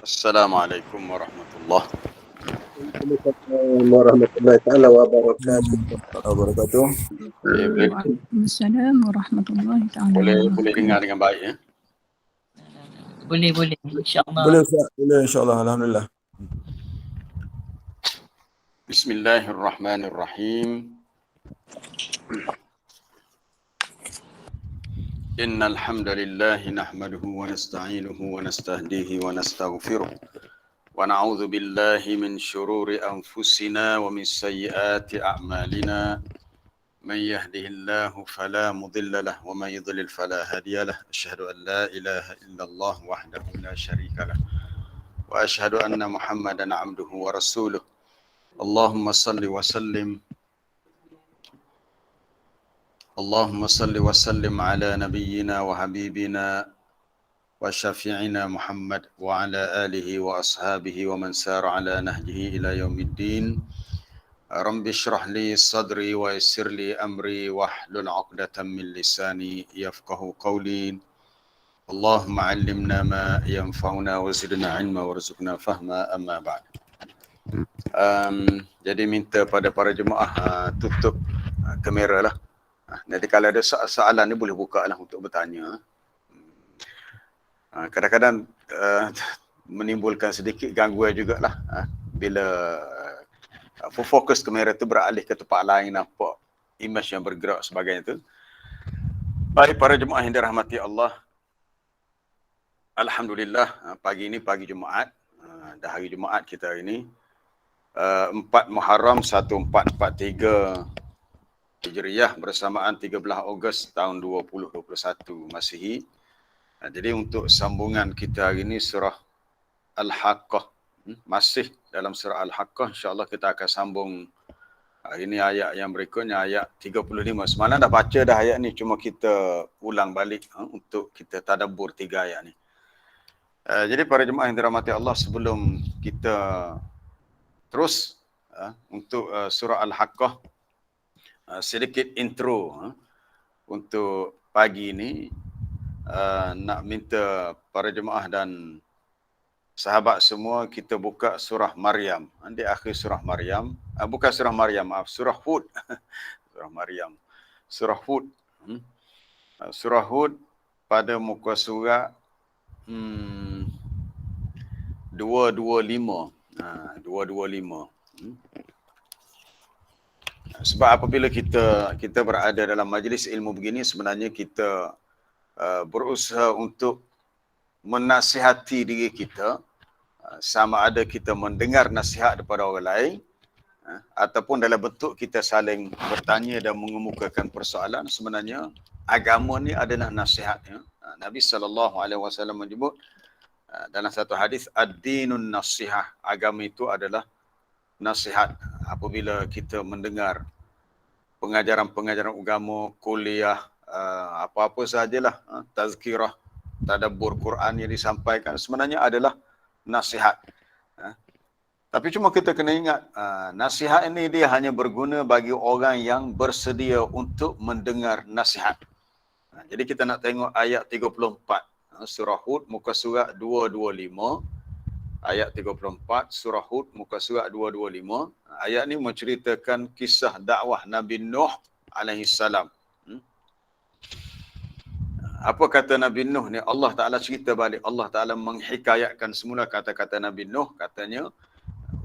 السلام عليكم ورحمة الله. Waalaikumsalam warahmatullahi taala wabarakatuh. Wabarakatuh. Boleh, Waalaikumsalam warahmatullahi taala boleh wabarakatuh. dengar dengan baik ya. Boleh, insyaAllah. Boleh Ustaz? Boleh insyaAllah. Alhamdulillah. Bismillahirrahmanirrahim. Innal hamdalillah nahmaduhu wa nasta'inuhu wa nastahdihi wa nastaghfiruh. Wa na'udzu billahi min shururi anfusina wa min sayyiati a'malina. Man yahdihillahu fala mudilla lahu wa man yudlil fala hadiya lahu. Asyhadu an la ilaha illallah wahdahu la syarika lahu. Wa asyhadu anna Muhammadan 'abduhu wa rasuluh. Allahumma salli wa sallim ala nabiyyina wa habibina wa syafi'ina Muhammad wa ala alihi wa ashabihi wa man sara ala nahjihi ila yaumiddin. Rabbi shrah li sadri wa yassir li amri wahlul 'uqdatam min lisani yafqahu qawli. Allahumma 'allimna ma yanfa'una wa zidna 'ilma warzuqna fahma, amma ba'd. Jadi minta pada para jemaah tutup kamera lah. Nanti kalau ada soalan ni boleh buka lah untuk bertanya. Kadang-kadang menimbulkan sedikit gangguan jugalah bila fokus kamera tu beralih ke tempat lain, nampak image yang bergerak sebagainya tu. Baik para jemaah yang dirahmati Allah, alhamdulillah pagi ini pagi Jumaat, dah hari Jumaat kita hari ini, 4 Muharram 1443 Hijriyah bersamaan 13 Ogos tahun 2021 Masihi. Jadi untuk sambungan kita hari ini surah Al-Haqqah, masih dalam surah Al-Haqqah, insya-Allah kita akan sambung hari ini ayat yang berikutnya, ayat 35. Semalam dah baca dah ayat ni, cuma kita ulang balik untuk kita tadabbur 3 ayat ni. Jadi para jemaah yang dirahmati Allah, sebelum kita terus untuk surah Al-Haqqah, sedikit intro untuk pagi ini. Nak minta para jemaah dan sahabat semua kita buka surah Maryam. Di akhir surah Maryam, bukan surah Maryam, maaf, surah Hud. Surah Maryam. Surah Hud. Surah Hud pada muka surat 225. 225. Sebab apabila kita berada dalam majlis ilmu begini, sebenarnya kita berusaha untuk menasihati diri kita, sama ada kita mendengar nasihat daripada orang lain ataupun dalam bentuk kita saling bertanya dan mengemukakan persoalan. Sebenarnya agama ni adalah nasihat. Nabi SAW menyebut dalam satu hadis, ad-dinun nasihah, agama itu adalah nasihat. Apabila kita mendengar pengajaran-pengajaran agama, kuliah, apa-apa sajalah, tazkirah, tadabbur Quran yang disampaikan, sebenarnya adalah nasihat. Tapi cuma kita kena ingat, nasihat ini dia hanya berguna bagi orang yang bersedia untuk mendengar nasihat. Jadi kita nak tengok ayat 34, surah Hud, muka surat 225. Ayat 34, surah Hud, muka surat 225. Ayat ni menceritakan kisah dakwah Nabi Nuh alaihissalam. Apa kata Nabi Nuh ni? Allah Ta'ala cerita balik. Allah Ta'ala menghikayatkan semula kata-kata Nabi Nuh. Katanya,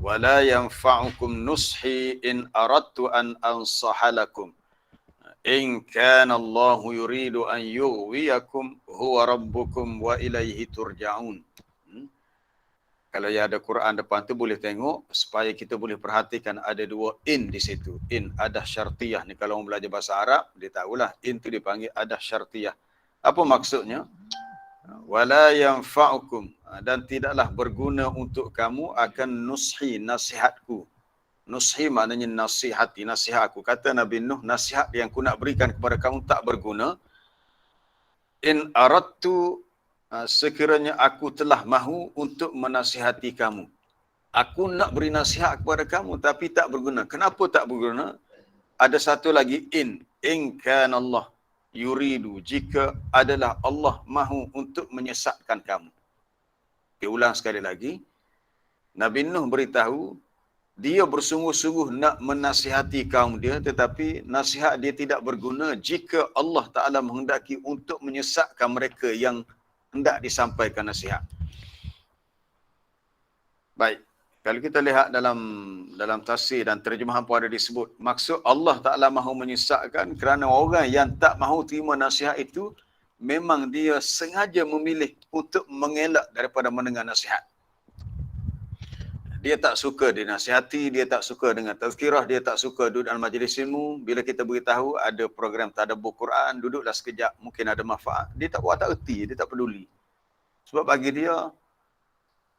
وَلَا يَنْفَعُكُمْ نُصْحِي إِنْ أَرَدْتُ أَنْ أَنْصَحَ لَكُمْ إِنْ كَانَ اللَّهُ يُرِيدُ أَنْ يُغْوِيَكُمْ هُوَ رَبُّكُمْ وَإِلَيْهِ تُرْجَعُونَ. Kalau ya ada Quran depan tu boleh tengok, supaya kita boleh perhatikan ada 2 in di situ. In adah syartiyah ni, kalau orang belajar bahasa Arab dia tahulah in tu dipanggil adah syartiyah. Apa maksudnya? Wala yanfa'ukum, dan tidaklah berguna untuk kamu akan nushi, nasihatku. Nushi maknanya nasihati, nasihatku. Kata Nabi Nuh, nasihat yang aku nak berikan kepada kamu tak berguna. In aradtu, sekiranya aku telah mahu untuk menasihati kamu. Aku nak beri nasihat kepada kamu tapi tak berguna. Kenapa tak berguna? Ada satu lagi in kana Allah yuridu, jika adalah Allah mahu untuk menyesatkan kamu. Diulang sekali lagi. Nabi Nuh beritahu, dia bersungguh-sungguh nak menasihati kaum dia, tetapi nasihat dia tidak berguna jika Allah Ta'ala menghendaki untuk menyesatkan mereka yang hendak disampaikan nasihat. Baik, kalau kita lihat dalam tafsir dan terjemahan pun ada disebut, maksud Allah Ta'ala mahu menyesatkan kerana orang yang tak mahu terima nasihat itu, memang dia sengaja memilih untuk mengelak daripada mendengar nasihat. Dia tak suka dinasihati, dia tak suka dengan tazkirah, dia tak suka duduk dalam majlis ilmu. Bila kita beritahu ada program tadabbur Quran, duduklah sekejap, mungkin ada manfaat. Dia tak buat, tak erti, dia tak peduli. Sebab bagi dia,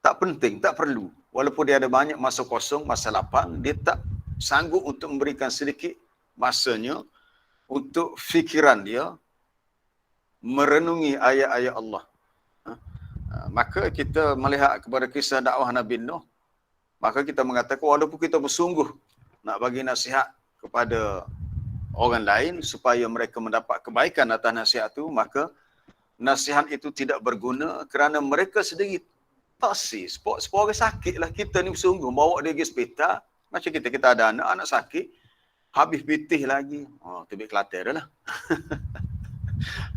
tak penting, tak perlu. Walaupun dia ada banyak masa kosong, masa lapang, dia tak sanggup untuk memberikan sedikit masanya untuk fikiran dia merenungi ayat-ayat Allah. Maka kita melihat kepada kisah dakwah Nabi Nuh, maka kita mengatakan walaupun kita bersungguh nak bagi nasihat kepada orang lain supaya mereka mendapat kebaikan atas nasihat itu, maka nasihat itu tidak berguna kerana mereka sendiri taksi. Sebab orang sakit lah. Kita ni bersungguh bawa dia pergi hospital. Macam kita ada anak sakit, habis pitih lagi. Oh, tu Kelantan dah lah.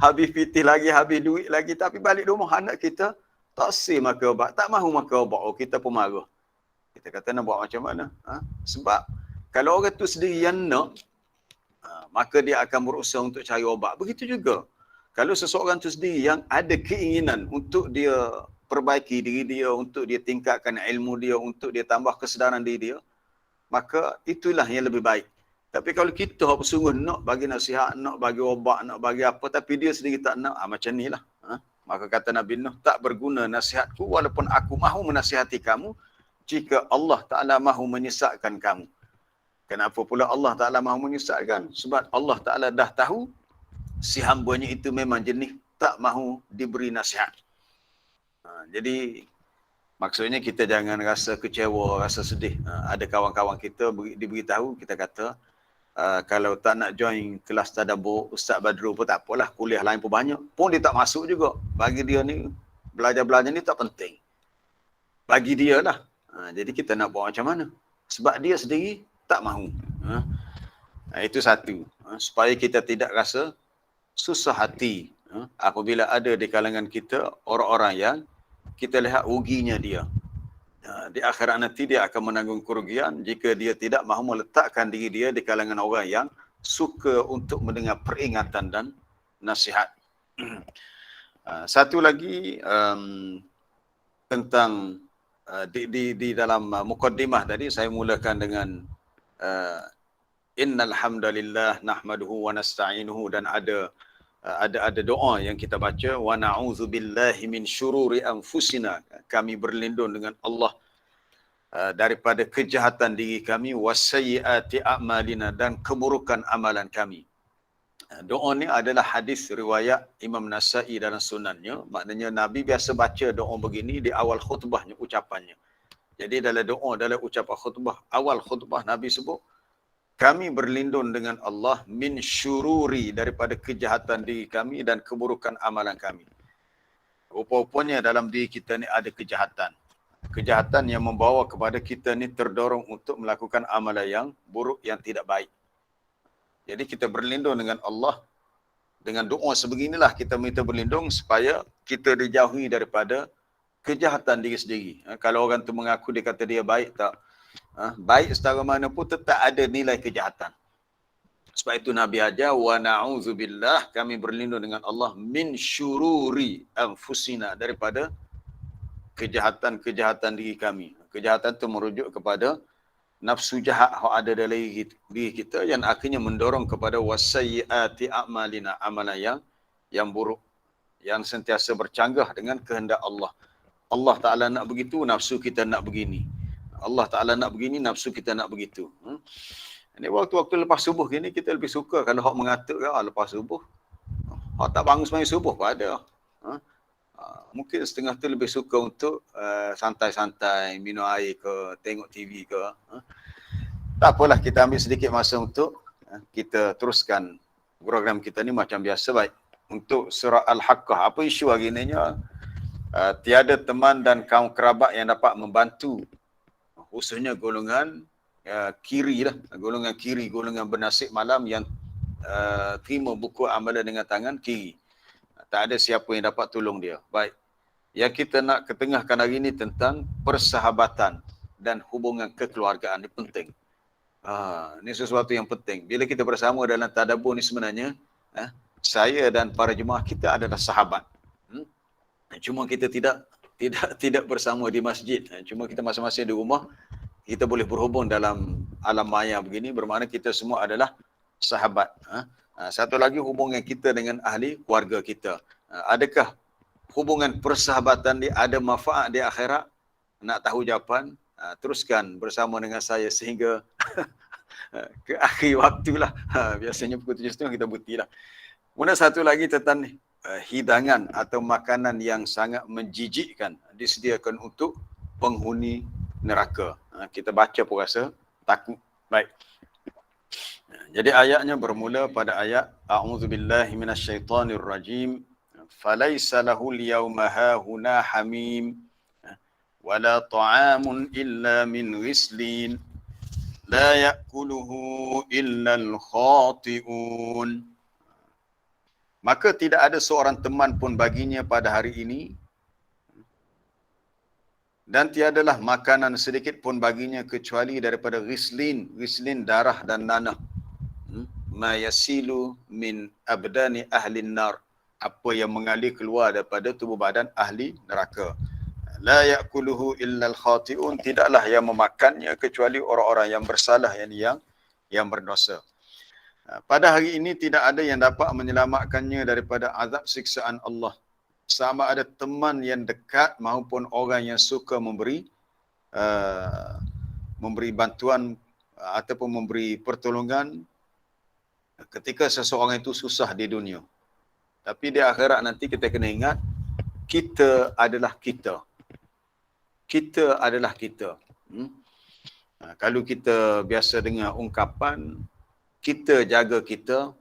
Habis pitih lagi, habis duit lagi. Tapi balik rumah anak kita, taksi makan ubat. Tak mahu makan ubat. Oh, kita pun marah. Kita kata nak buat macam mana? Sebab kalau orang tu sendiri yang nak, maka dia akan berusaha untuk cari obat. Begitu juga. Kalau seseorang tu sendiri yang ada keinginan untuk dia perbaiki diri dia, untuk dia tingkatkan ilmu dia, untuk dia tambah kesedaran diri dia, maka itulah yang lebih baik. Tapi kalau kita bersungguh nak bagi nasihat, nak bagi obat, nak bagi apa, tapi dia sendiri tak nak, macam ni lah. Maka kata Nabi Nuh, tak berguna nasihatku walaupun aku mahu menasihati kamu, jika Allah Ta'ala mahu menyesatkan kamu. Kenapa pula Allah Ta'ala mahu menyesatkan? Sebab Allah Ta'ala dah tahu si hambanya itu memang jenis tak mahu diberi nasihat. Jadi maksudnya kita jangan rasa kecewa, rasa sedih. Ada kawan-kawan kita diberitahu, kita kata kalau tak nak join kelas tadabbur Ustaz Badrul pun tak apalah, kuliah lain pun banyak. Pun dia tak masuk juga. Bagi dia ni, belajar-belajar ni tak penting. Bagi dia lah. Jadi kita nak buat macam mana? Sebab dia sendiri tak mahu. Itu satu. Supaya kita tidak rasa susah hati apabila ada di kalangan kita orang-orang yang kita lihat ruginya dia. Di akhirat nanti dia akan menanggung kerugian jika dia tidak mahu meletakkan diri dia di kalangan orang yang suka untuk mendengar peringatan dan nasihat. Satu lagi tentang di dalam mukaddimah tadi saya mulakan dengan innal hamdalillah nahmaduhu wa nasta'inuhu, dan ada doa yang kita baca, wa na'udzubillahi min syururi anfusina, kami berlindung dengan Allah daripada kejahatan diri kami, wasayyiati a'malina, dan keburukan amalan kami. Doa ni adalah hadis riwayat Imam Nasa'i dalam sunannya. Maknanya Nabi biasa baca doa begini di awal khutbahnya, ucapannya. Jadi dalam ucapan khutbah, awal khutbah Nabi sebut, kami berlindung dengan Allah min syururi, daripada kejahatan diri kami dan keburukan amalan kami. Rupa-rupanya dalam diri kita ni ada kejahatan. Kejahatan yang membawa kepada kita ni terdorong untuk melakukan amalan yang buruk, yang tidak baik. Jadi kita berlindung dengan Allah. Dengan doa sebeginilah kita minta berlindung supaya kita dijauhi daripada kejahatan diri sendiri. Kalau orang tu mengaku dia kata dia baik, tak. Baik secara mana pun tetap ada nilai kejahatan. Sebab itu Nabi ajar, wa na'udzubillah, kami berlindung dengan Allah min syururi anfusina, daripada kejahatan-kejahatan diri kami. Kejahatan itu merujuk kepada nafsu jahat yang ada dalam diri kita, yang akhirnya mendorong kepada wasayyiati a'malina, amalan yang buruk, yang sentiasa bercanggah dengan kehendak Allah. Allah Ta'ala nak begitu, nafsu kita nak begini. Allah Ta'ala nak begini, nafsu kita nak begitu. Ini waktu-waktu lepas subuh gini, kita lebih suka kalau hak mengatuk lepas subuh. Hak tak bangun sembahyang subuh pun ada. Mungkin setengah tu lebih suka untuk santai-santai, minum air ke, tengok TV ke. Tak apalah, kita ambil sedikit masa untuk kita teruskan program kita ni macam biasa. Baik, untuk surah Al-Haqqah, apa isu hari ni? tiada teman dan kaum kerabat yang dapat membantu, khususnya golongan kiri lah, golongan kiri, golongan bernasib malam yang terima buku amalan dengan tangan kiri. Tak ada siapa yang dapat tolong dia. Baik. Yang kita nak ketengahkan hari ini tentang persahabatan dan hubungan kekeluargaan. Ini penting. Ini sesuatu yang penting. Bila kita bersama dalam tadabbur ni sebenarnya, saya dan para jemaah kita adalah sahabat. Cuma kita tidak bersama di masjid. Cuma kita masing-masing di rumah, kita boleh berhubung dalam alam maya begini, bermakna kita semua adalah sahabat. Satu lagi hubungan kita dengan ahli keluarga kita. Adakah hubungan persahabatan dia ada manfaat di akhirat? Nak tahu jawapan? Teruskan bersama dengan saya sehingga ke akhir waktulah. Biasanya pukul 7.30 kita berhentilah. Kemudian satu lagi tentang hidangan atau makanan yang sangat menjijikkan disediakan untuk penghuni neraka. Kita baca pun rasa takut. Baik. Jadi ayatnya bermula pada ayat A'udzubillahi minasyaitonirrajim. Falaisa lahul yawma hahuna hamim wala ta'amun illa min ghislin la ya'kuluhu illa al-khati'un. Maka tidak ada seorang teman pun baginya pada hari ini, dan tiadalah makanan sedikit pun baginya kecuali daripada ghislin. Ghislin darah dan nanah. Ma yasilu min abdani ahli nar, apa yang mengalir keluar daripada tubuh badan ahli neraka. La ya'kuluhu illa al-khati'un, tidaklah yang memakannya kecuali orang-orang yang bersalah, yang berdosa. Pada hari ini tidak ada yang dapat menyelamatkannya daripada azab siksaan Allah. Sama ada teman yang dekat maupun orang yang suka memberi bantuan ataupun memberi pertolongan ketika seseorang itu susah di dunia. Tapi di akhirat nanti kita kena ingat, kita adalah kita. Kita adalah kita. Kalau kita biasa dengar ungkapan, kita jaga kita,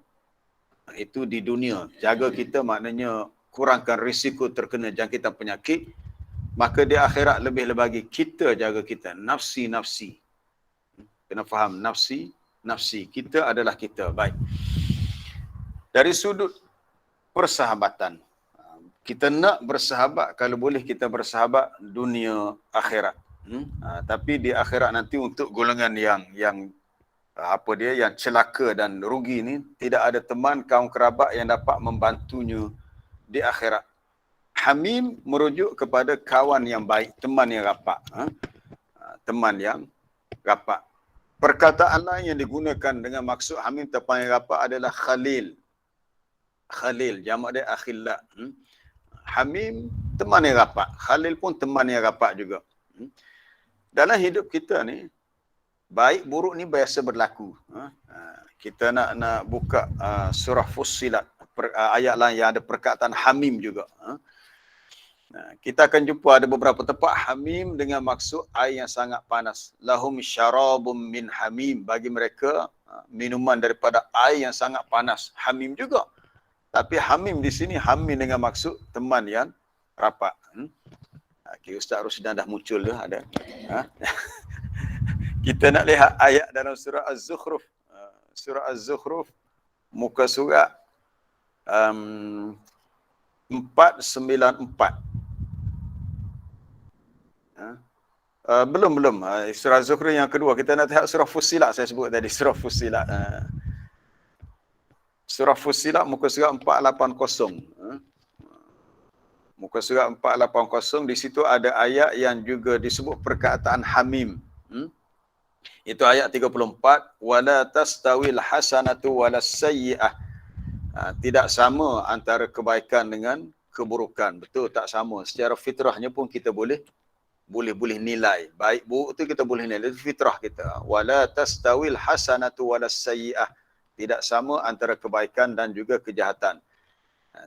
itu di dunia. Jaga kita maknanya kurangkan risiko terkena jangkitan penyakit. Maka di akhirat lebih lagi kita jaga kita. Nafsi. Kena faham, nafsi. Kita adalah kita. Baik. Dari sudut persahabatan, kita nak bersahabat, kalau boleh kita bersahabat dunia akhirat. Tapi di akhirat nanti untuk golongan yang celaka dan rugi ni, tidak ada teman kaum kerabat yang dapat membantunya di akhirat. Hamim merujuk kepada kawan yang baik, teman yang rapat. Teman yang rapat. Perkataan lain yang digunakan dengan maksud hamim teman yang rapat adalah khalil. Khalil, jamak dia akhillah. Hamim, teman yang rapat. Khalil pun teman yang rapat juga. Dalam hidup kita ni, baik buruk ni biasa berlaku. Kita nak buka surah Fussilat, ayat lain yang ada perkataan hamim juga. Kita akan jumpa ada beberapa tempat hamim dengan maksud air yang sangat panas. Lahum syarabum min hamim, bagi mereka minuman daripada air yang sangat panas. Hamim juga. Tapi hamim di sini hamim dengan maksud teman yang rapat. Okay, Ustaz Rusdan dah muncul dah ada. Kita nak lihat ayat dalam surah Az-Zukhruf. Surah Az-Zukhruf, muka surat 494. Belum. Surah Az-Zukhruf yang kedua. Kita nak lihat surah Fussilat, saya sebut tadi. Surah Fussilat. Surah Fussilat, muka surat 480. Muka surat 480, di situ ada ayat yang juga disebut perkataan hamim. Itu ayat 34. Wala tastawil hasanatu walas sayyi'ah. Tidak sama antara kebaikan dengan keburukan. Betul, tak sama. Secara fitrahnya pun kita boleh nilai. Baik buruk tu kita boleh nilai. Itu fitrah kita. Wala tastawil hasanatu walas sayyi'ah. Tidak sama antara kebaikan dan juga kejahatan.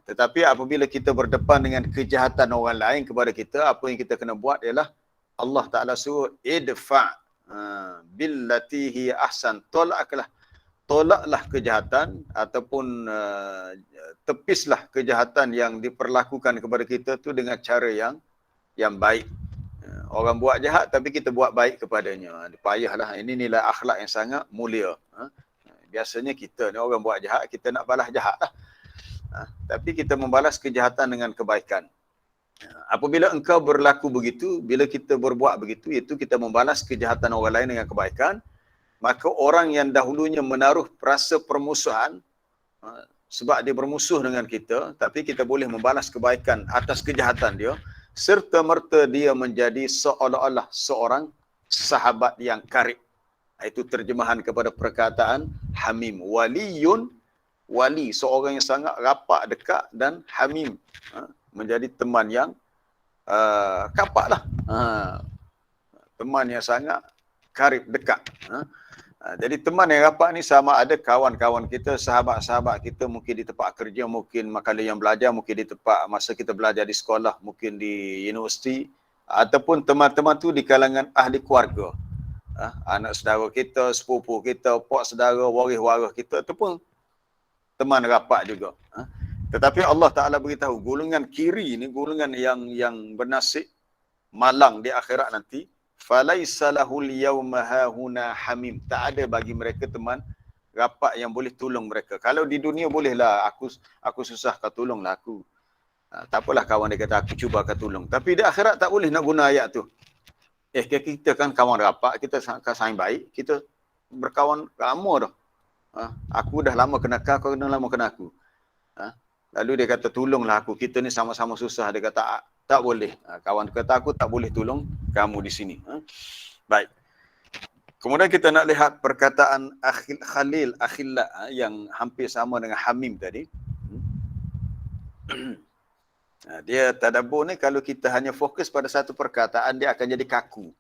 Tetapi apabila kita berdepan dengan kejahatan orang lain kepada kita, apa yang kita kena buat ialah Allah Ta'ala suruh idfa' billati hi ahsan, tolaklah tolaklah kejahatan ataupun tepislah kejahatan yang diperlakukan kepada kita tu dengan cara yang baik. Orang buat jahat tapi kita buat baik kepadanya. Payahlah. Ini nilai akhlak yang sangat mulia. Biasanya kita ni orang buat jahat, kita nak balas jahat lah. Tapi kita membalas kejahatan dengan kebaikan. Apabila engkau berlaku begitu, bila kita berbuat begitu, iaitu kita membalas kejahatan orang lain dengan kebaikan, maka orang yang dahulunya menaruh rasa permusuhan, sebab dia bermusuh dengan kita, tapi kita boleh membalas kebaikan atas kejahatan dia, serta-merta dia menjadi seolah-olah seorang sahabat yang karib. Itu terjemahan kepada perkataan hamim. Waliyun, wali, seorang yang sangat rapat, dekat, dan hamim, menjadi teman yang kapak lah. Teman yang sangat karib, dekat. Jadi teman yang rapat ni sama ada kawan-kawan kita, sahabat-sahabat kita, mungkin di tempat kerja, mungkin makala yang belajar, mungkin di tempat masa kita belajar di sekolah, mungkin di universiti, ataupun teman-teman tu di kalangan ahli keluarga. Anak saudara kita, sepupu kita, pak saudara, waris-waris kita, ataupun teman rapat juga. Tetapi Allah Ta'ala beritahu, golongan kiri ni, golongan yang bernasib malang di akhirat nanti, falaisa lahul yawma hahuna hamim. Tak ada bagi mereka teman rapat yang boleh tolong mereka. Kalau di dunia bolehlah, aku susah kau tolonglah aku. Tak apalah kawan dia kata aku cuba kau tolong. Tapi di akhirat tak boleh nak guna ayat tu. Kita kan kawan rapat, kita saing baik, kita berkawan lama dah. Aku dah lama kena kau dah lama kena aku. Lalu dia kata tolonglah aku, kita ni sama-sama susah. Dia kata tak boleh. Kawan kata aku tak boleh tolong kamu di sini. Baik. Kemudian kita nak lihat perkataan Khalil, akhillah, yang hampir sama dengan hamim tadi. Dia tadabbur ni, kalau kita hanya fokus pada satu perkataan, dia akan jadi kaku,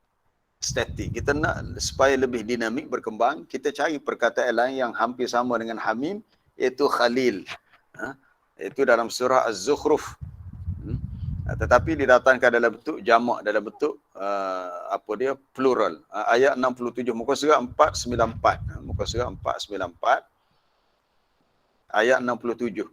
statik. Kita nak supaya lebih dinamik, berkembang, kita cari perkataan lain yang hampir sama dengan hamim, iaitu Khalil. Itu dalam surah Az-Zukhruf. Tetapi didatangkan dalam bentuk jamak, dalam bentuk plural. Ayat 67, muka surat 494. Muka surat 494. Ayat 67.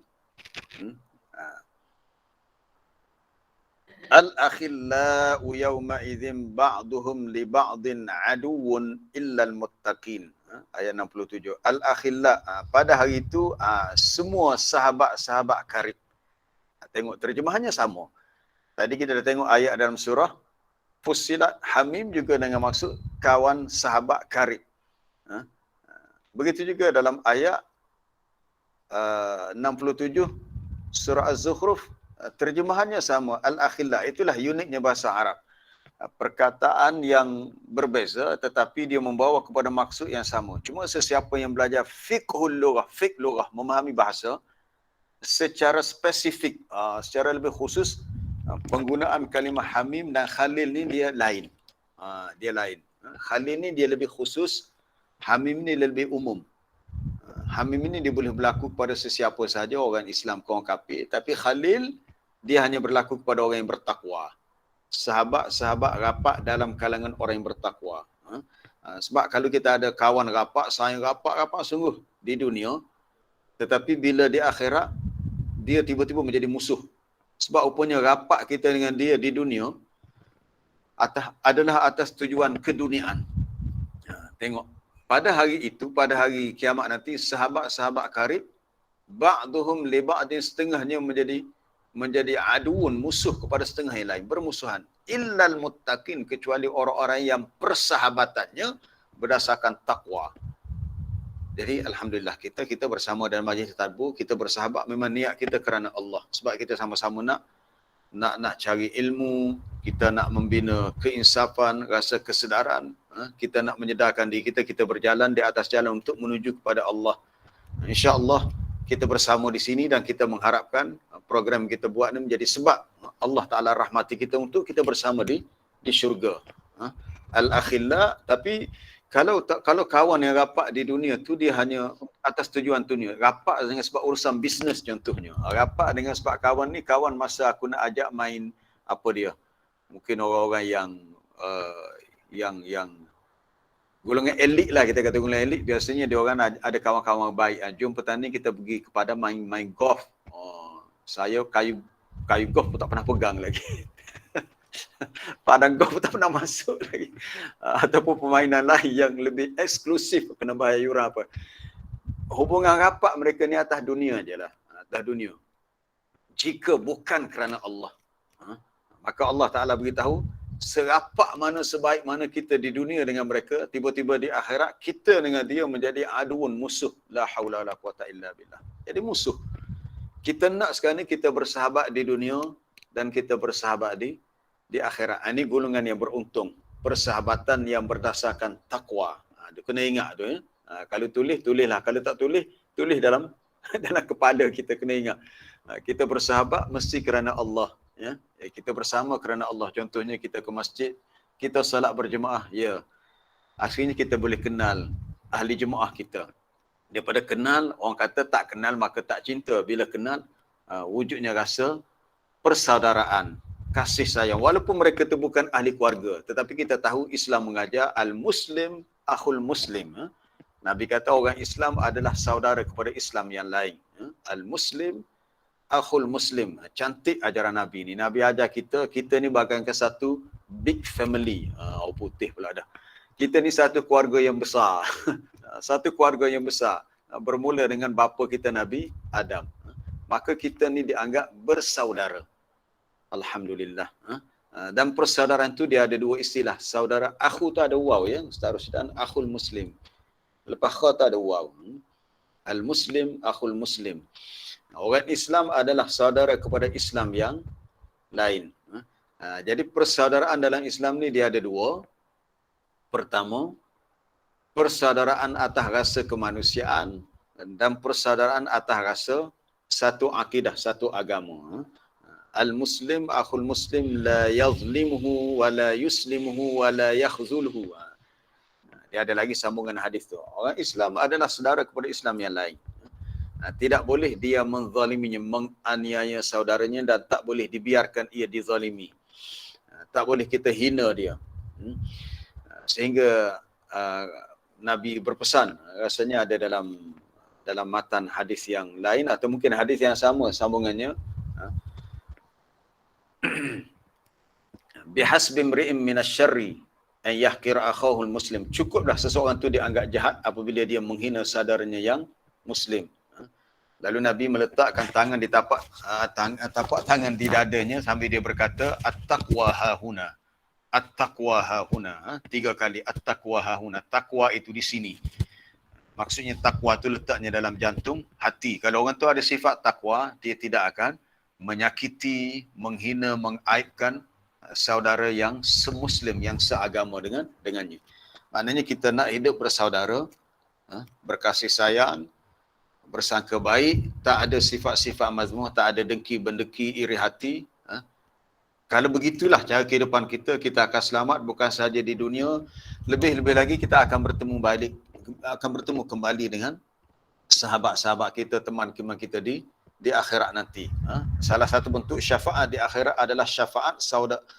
Al-akhillau yawma idzin ba'duhum li ba'din aduwwun illal muttaqin. Ayat 67. Al-akhilla, pada hari itu semua sahabat-sahabat karib. Tengok terjemahannya sama. Tadi kita dah tengok ayat dalam surah Fussilat, hamim juga dengan maksud kawan sahabat karib. Begitu juga dalam ayat 67 surah Az-Zukhruf, terjemahannya sama. Al-akhilla, itulah uniknya bahasa Arab. Perkataan yang berbeza tetapi dia membawa kepada maksud yang sama. Cuma sesiapa yang belajar fiqh lughah, memahami bahasa secara spesifik, secara lebih khusus, penggunaan kalimah hamim dan khalil ni dia lain. Dia lain. Khalil ni dia lebih khusus, hamim ni lebih umum. Hamim ini dia boleh berlaku kepada sesiapa sahaja, orang Islam, orang kafir. Tapi khalil dia hanya berlaku kepada orang yang bertakwa. Sahabat-sahabat rapat dalam kalangan orang yang bertakwa. Sebab kalau kita ada kawan rapat, sayang rapat sungguh di dunia, tetapi bila di akhirat, dia tiba-tiba menjadi musuh. Sebab rupanya rapat kita dengan dia di dunia adalah atas tujuan keduniaan. Tengok, pada hari itu, pada hari kiamat nanti, sahabat-sahabat karib, ba'duhum li ba'din, setengahnya menjadi aduun, musuh kepada setengah yang lain, bermusuhan. Illal muttaqin, kecuali orang-orang yang persahabatannya berdasarkan takwa. Jadi alhamdulillah kita bersama dalam majlis tadabbur, kita bersahabat memang niat kita kerana Allah. Sebab kita sama-sama nak cari ilmu, kita nak membina keinsafan, rasa kesedaran, kita nak menyedarkan diri kita berjalan di atas jalan untuk menuju kepada Allah. Insya-Allah kita bersama di sini dan kita mengharapkan program kita buat ni menjadi sebab Allah Ta'ala rahmati kita untuk kita bersama di syurga. Al-akhilla, tapi kalau kawan yang rapat di dunia tu dia hanya atas tujuan dunia, rapat dengan sebab urusan bisnes contohnya. Rapat dengan sebab kawan ni, kawan masa aku nak ajak main apa dia? Mungkin orang-orang yang golongan elit lah, kita kata golongan elit, biasanya dia orang ada kawan-kawan baik. Jom petani kita pergi kepada main golf. Saya kayu golf pun tak pernah pegang lagi. Padang golf pun tak pernah masuk lagi. Ataupun permainan lain yang lebih eksklusif kena bayar yuran apa. Hubungan rapat mereka ni atas dunia je lah. Atas dunia. Jika bukan kerana Allah. Maka Allah Ta'ala beritahu, serapat mana sebaik mana kita di dunia dengan mereka, tiba-tiba di akhirat, kita dengan dia menjadi aduun, musuh. La haula la quwata illa billah. Jadi musuh. Kita nak sekarang ni kita bersahabat di dunia dan kita bersahabat di akhirat. Ini golongan yang beruntung. Persahabatan yang berdasarkan takwa. Kena ingat tu ya. Kalau tulislah. Kalau tak tulis dalam dalam kepala kita, kena ingat. Kita bersahabat mesti kerana Allah. Ya. Kita bersama kerana Allah. Contohnya kita ke masjid, kita salat berjemaah. Ya. Akhirnya kita boleh kenal ahli jemaah kita. Daripada kenal, orang kata tak kenal maka tak cinta. Bila kenal, wujudnya rasa persaudaraan, kasih sayang. Walaupun mereka itu bukan ahli keluarga. Tetapi kita tahu Islam mengajar al-Muslim akhul Muslim. Nabi kata orang Islam adalah saudara kepada Islam yang lain. Al-Muslim akhul Muslim. Cantik ajaran Nabi ni. Nabi ajar kita ni bagaikan satu big family. Orang putih pula dah. Kita ni satu keluarga yang besar. Satu keluarga yang besar. Bermula dengan bapa kita Nabi Adam. Maka kita ni dianggap bersaudara. Alhamdulillah. Dan persaudaraan tu dia ada dua istilah. Saudara akhu tu ada waw ya. Ustaz Rusdan, akhul Muslim. Lepas kha tu ada waw. Al-Muslim akhul Muslim. Orang Islam adalah saudara kepada Islam yang lain. Jadi persaudaraan dalam Islam ni dia ada dua. Pertama, persaudaraan atas rasa kemanusiaan dan persaudaraan atas rasa satu akidah, satu agama. Al-Muslim akhul Muslim la yazlimuhu wa la yuslimuhu wa la yakhzulhu. Dia ada lagi sambungan hadis tu. Orang Islam adalah saudara kepada Islam yang lain. Tidak boleh dia menzaliminya, menganiaya saudaranya dan tak boleh dibiarkan ia dizalimi. Tak boleh kita hina dia. Sehingga Nabi berpesan, rasanya ada dalam matan hadis yang lain atau mungkin hadis yang sama sambungannya. Bihasbi imri'in minasyarri an yahqira akhahul muslim. Cukuplah seseorang tu dianggap jahat apabila dia menghina saudaranya yang muslim. Lalu Nabi meletakkan tangan di tapak tangan di dadanya sambil dia berkata at-taqwa hahuna. At-taqwa hahuna. 3 kali at-taqwa hahuna. Takwa itu di sini. Maksudnya takwa tu letaknya dalam jantung hati. Kalau orang tu ada sifat takwa, dia tidak akan menyakiti, menghina, mengaibkan saudara yang semuslim, yang seagama dengannya. Maknanya kita nak hidup bersaudara, berkasih sayang, bersangka baik, tak ada sifat-sifat mazmum, tak ada dengki, bendeki, iri hati. Kalau begitulah cara kehidupan kita, kita akan selamat bukan sahaja di dunia, lebih-lebih lagi kita akan bertemu kembali dengan sahabat-sahabat kita, teman-teman kita di akhirat nanti. Salah satu bentuk syafaat di akhirat adalah syafaat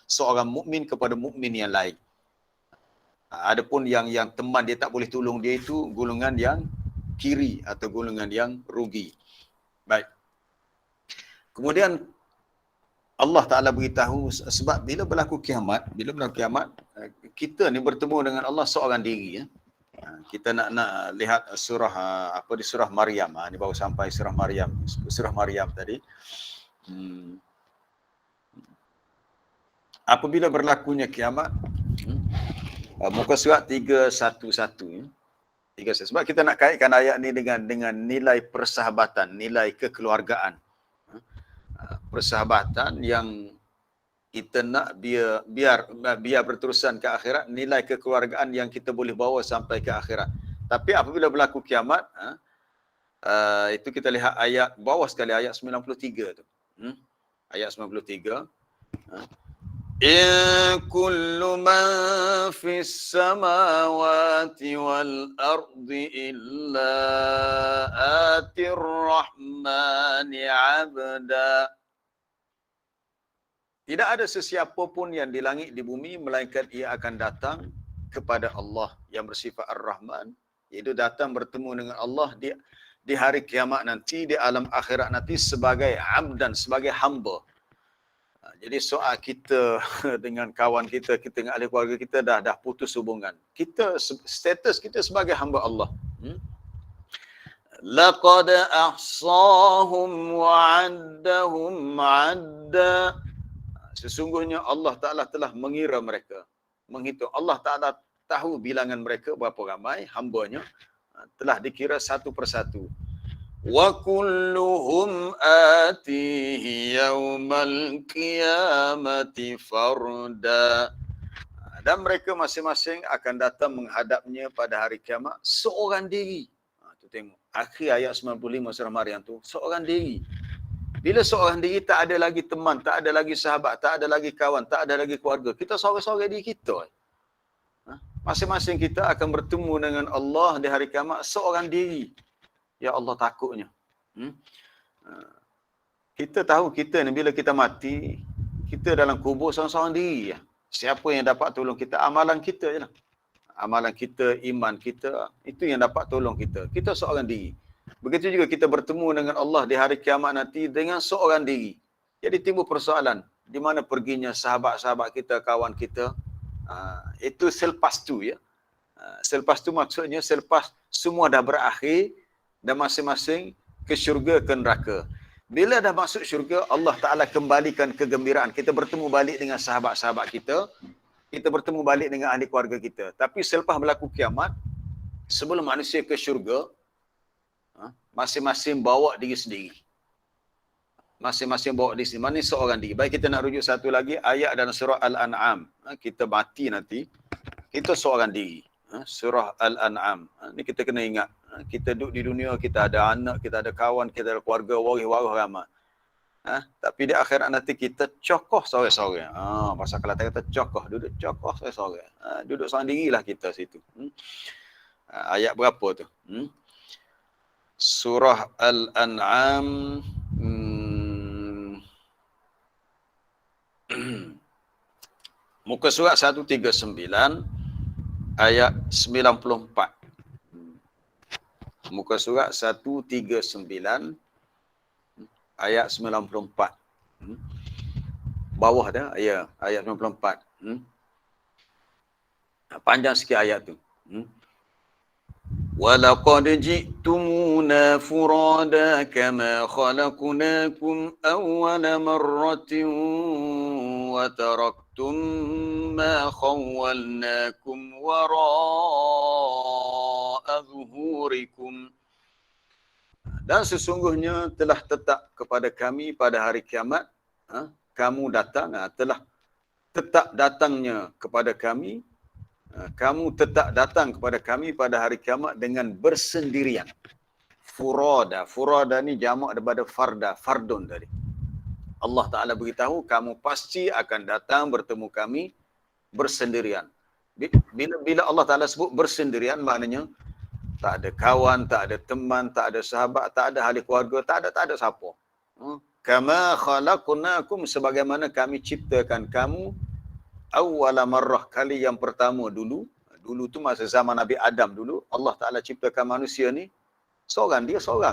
seorang mukmin kepada mukmin yang lain. Adapun yang teman dia tak boleh tolong dia itu golongan yang kiri atau golongan yang rugi. Baik. Kemudian Allah Ta'ala beritahu sebab bila berlaku kiamat, kita ni bertemu dengan Allah seorang diri. Kita nak lihat surah di surah Maryam. Ni baru sampai surah Maryam tadi. Apabila berlakunya kiamat, muka surat 311. Sebab kita nak kaitkan ayat ni dengan nilai persahabatan, nilai kekeluargaan. Persahabatan yang kita nak biar berterusan ke akhirat, nilai kekeluargaan yang kita boleh bawa sampai ke akhirat. Tapi apabila berlaku kiamat, itu kita lihat ayat bawah sekali, ayat 93 tu. Ayat 93. In kullu man fis samawati wal ardi illa atir rahmani abda. Tidak ada sesiapa pun yang di langit di bumi melainkan ia akan datang kepada Allah yang bersifat Ar-Rahman, iaitu datang bertemu dengan Allah di hari kiamat nanti, di alam akhirat nanti sebagai abdan, sebagai hamba. Jadi soal kita dengan kawan kita dengan ahli keluarga kita dah putus hubungan. Kita status kita sebagai hamba Allah. Laqad ahsahum wa'addahum 'adda. Sesungguhnya Allah Ta'ala telah mengira mereka, menghitung. Allah Ta'ala tahu bilangan mereka berapa ramai hamba-Nya, telah dikira satu persatu. Wa kulluhum atihi yaumal qiyamati farda. Dan mereka masing-masing akan datang menghadapnya pada hari kiamat seorang diri. Tu tengok akhir ayat 95 surah Maryam tu, seorang diri. Bila seorang diri, tak ada lagi teman, tak ada lagi sahabat, tak ada lagi kawan, tak ada lagi keluarga. Kita sorang-sorang diri kita. Masing-masing kita akan bertemu dengan Allah di hari kiamat seorang diri. Ya Allah, takutnya. Kita tahu kita ni bila kita mati, kita dalam kubur seorang-seorang diri. Siapa yang dapat tolong kita? Amalan kita je lah. Amalan kita, iman kita, itu yang dapat tolong kita. Kita seorang diri. Begitu juga kita bertemu dengan Allah di hari kiamat nanti dengan seorang diri. Jadi timbul persoalan, di mana perginya sahabat-sahabat kita, kawan kita? Itu selepas tu ya. Selepas tu maksudnya selepas semua dah berakhir dan masing-masing ke syurga ke neraka. Bila dah masuk syurga, Allah Ta'ala kembalikan kegembiraan. Kita bertemu balik dengan sahabat-sahabat kita. Kita bertemu balik dengan ahli keluarga kita. Tapi selepas berlaku kiamat, sebelum manusia ke syurga, masing-masing bawa diri sendiri. Masing-masing bawa diri sendiri. Mana seorang diri. Baik, kita nak rujuk satu lagi. Ayat dalam surah Al-An'am. Kita mati nanti. Kita seorang diri. Surah Al-An'am. Ini kita kena ingat. Kita duduk di dunia, kita ada anak, kita ada kawan, kita ada keluarga, waris-waris ramai. Tapi di akhirat nanti kita cokoh sore-sore. Pasal kalau kata cokoh, duduk cokoh sore-sore. Duduk seorang dirilah kita situ. Ayat berapa tu? Surah Al-An'am. Muka surat 139 ayat 94. Muka surat 139 ayat 94. Bawah dah ya, ayat 94. Panjang sikit ayat tu. وَلَقَدْ جِئْتُمُونَا فُرَادَى كَمَا خَلَقْنَاكُمْ أَوَّلَ مَرَّةٍ وَتَرَكْتُمْ مَا خَوَّلْنَاكُمْ وَرَاءَ ظُهُورِكُمْ. Dan sesungguhnya telah tetap kepada kami pada hari kiamat, kamu datang, telah tetap datangnya kepada kami, kamu tetap datang kepada kami pada hari kiamat dengan bersendirian. Furada. Furada ni jamak daripada farda, fardun tadi. Allah Ta'ala beritahu, kamu pasti akan datang bertemu kami bersendirian. Bila Allah Ta'ala sebut bersendirian, maknanya tak ada kawan, tak ada teman, tak ada sahabat, tak ada ahli keluarga, tak ada siapa. Kama khalaqnakum, sebagaimana kami ciptakan kamu awwala marrah, kali yang pertama dulu. Dulu tu masa zaman Nabi Adam dulu, Allah Ta'ala ciptakan manusia ni seorang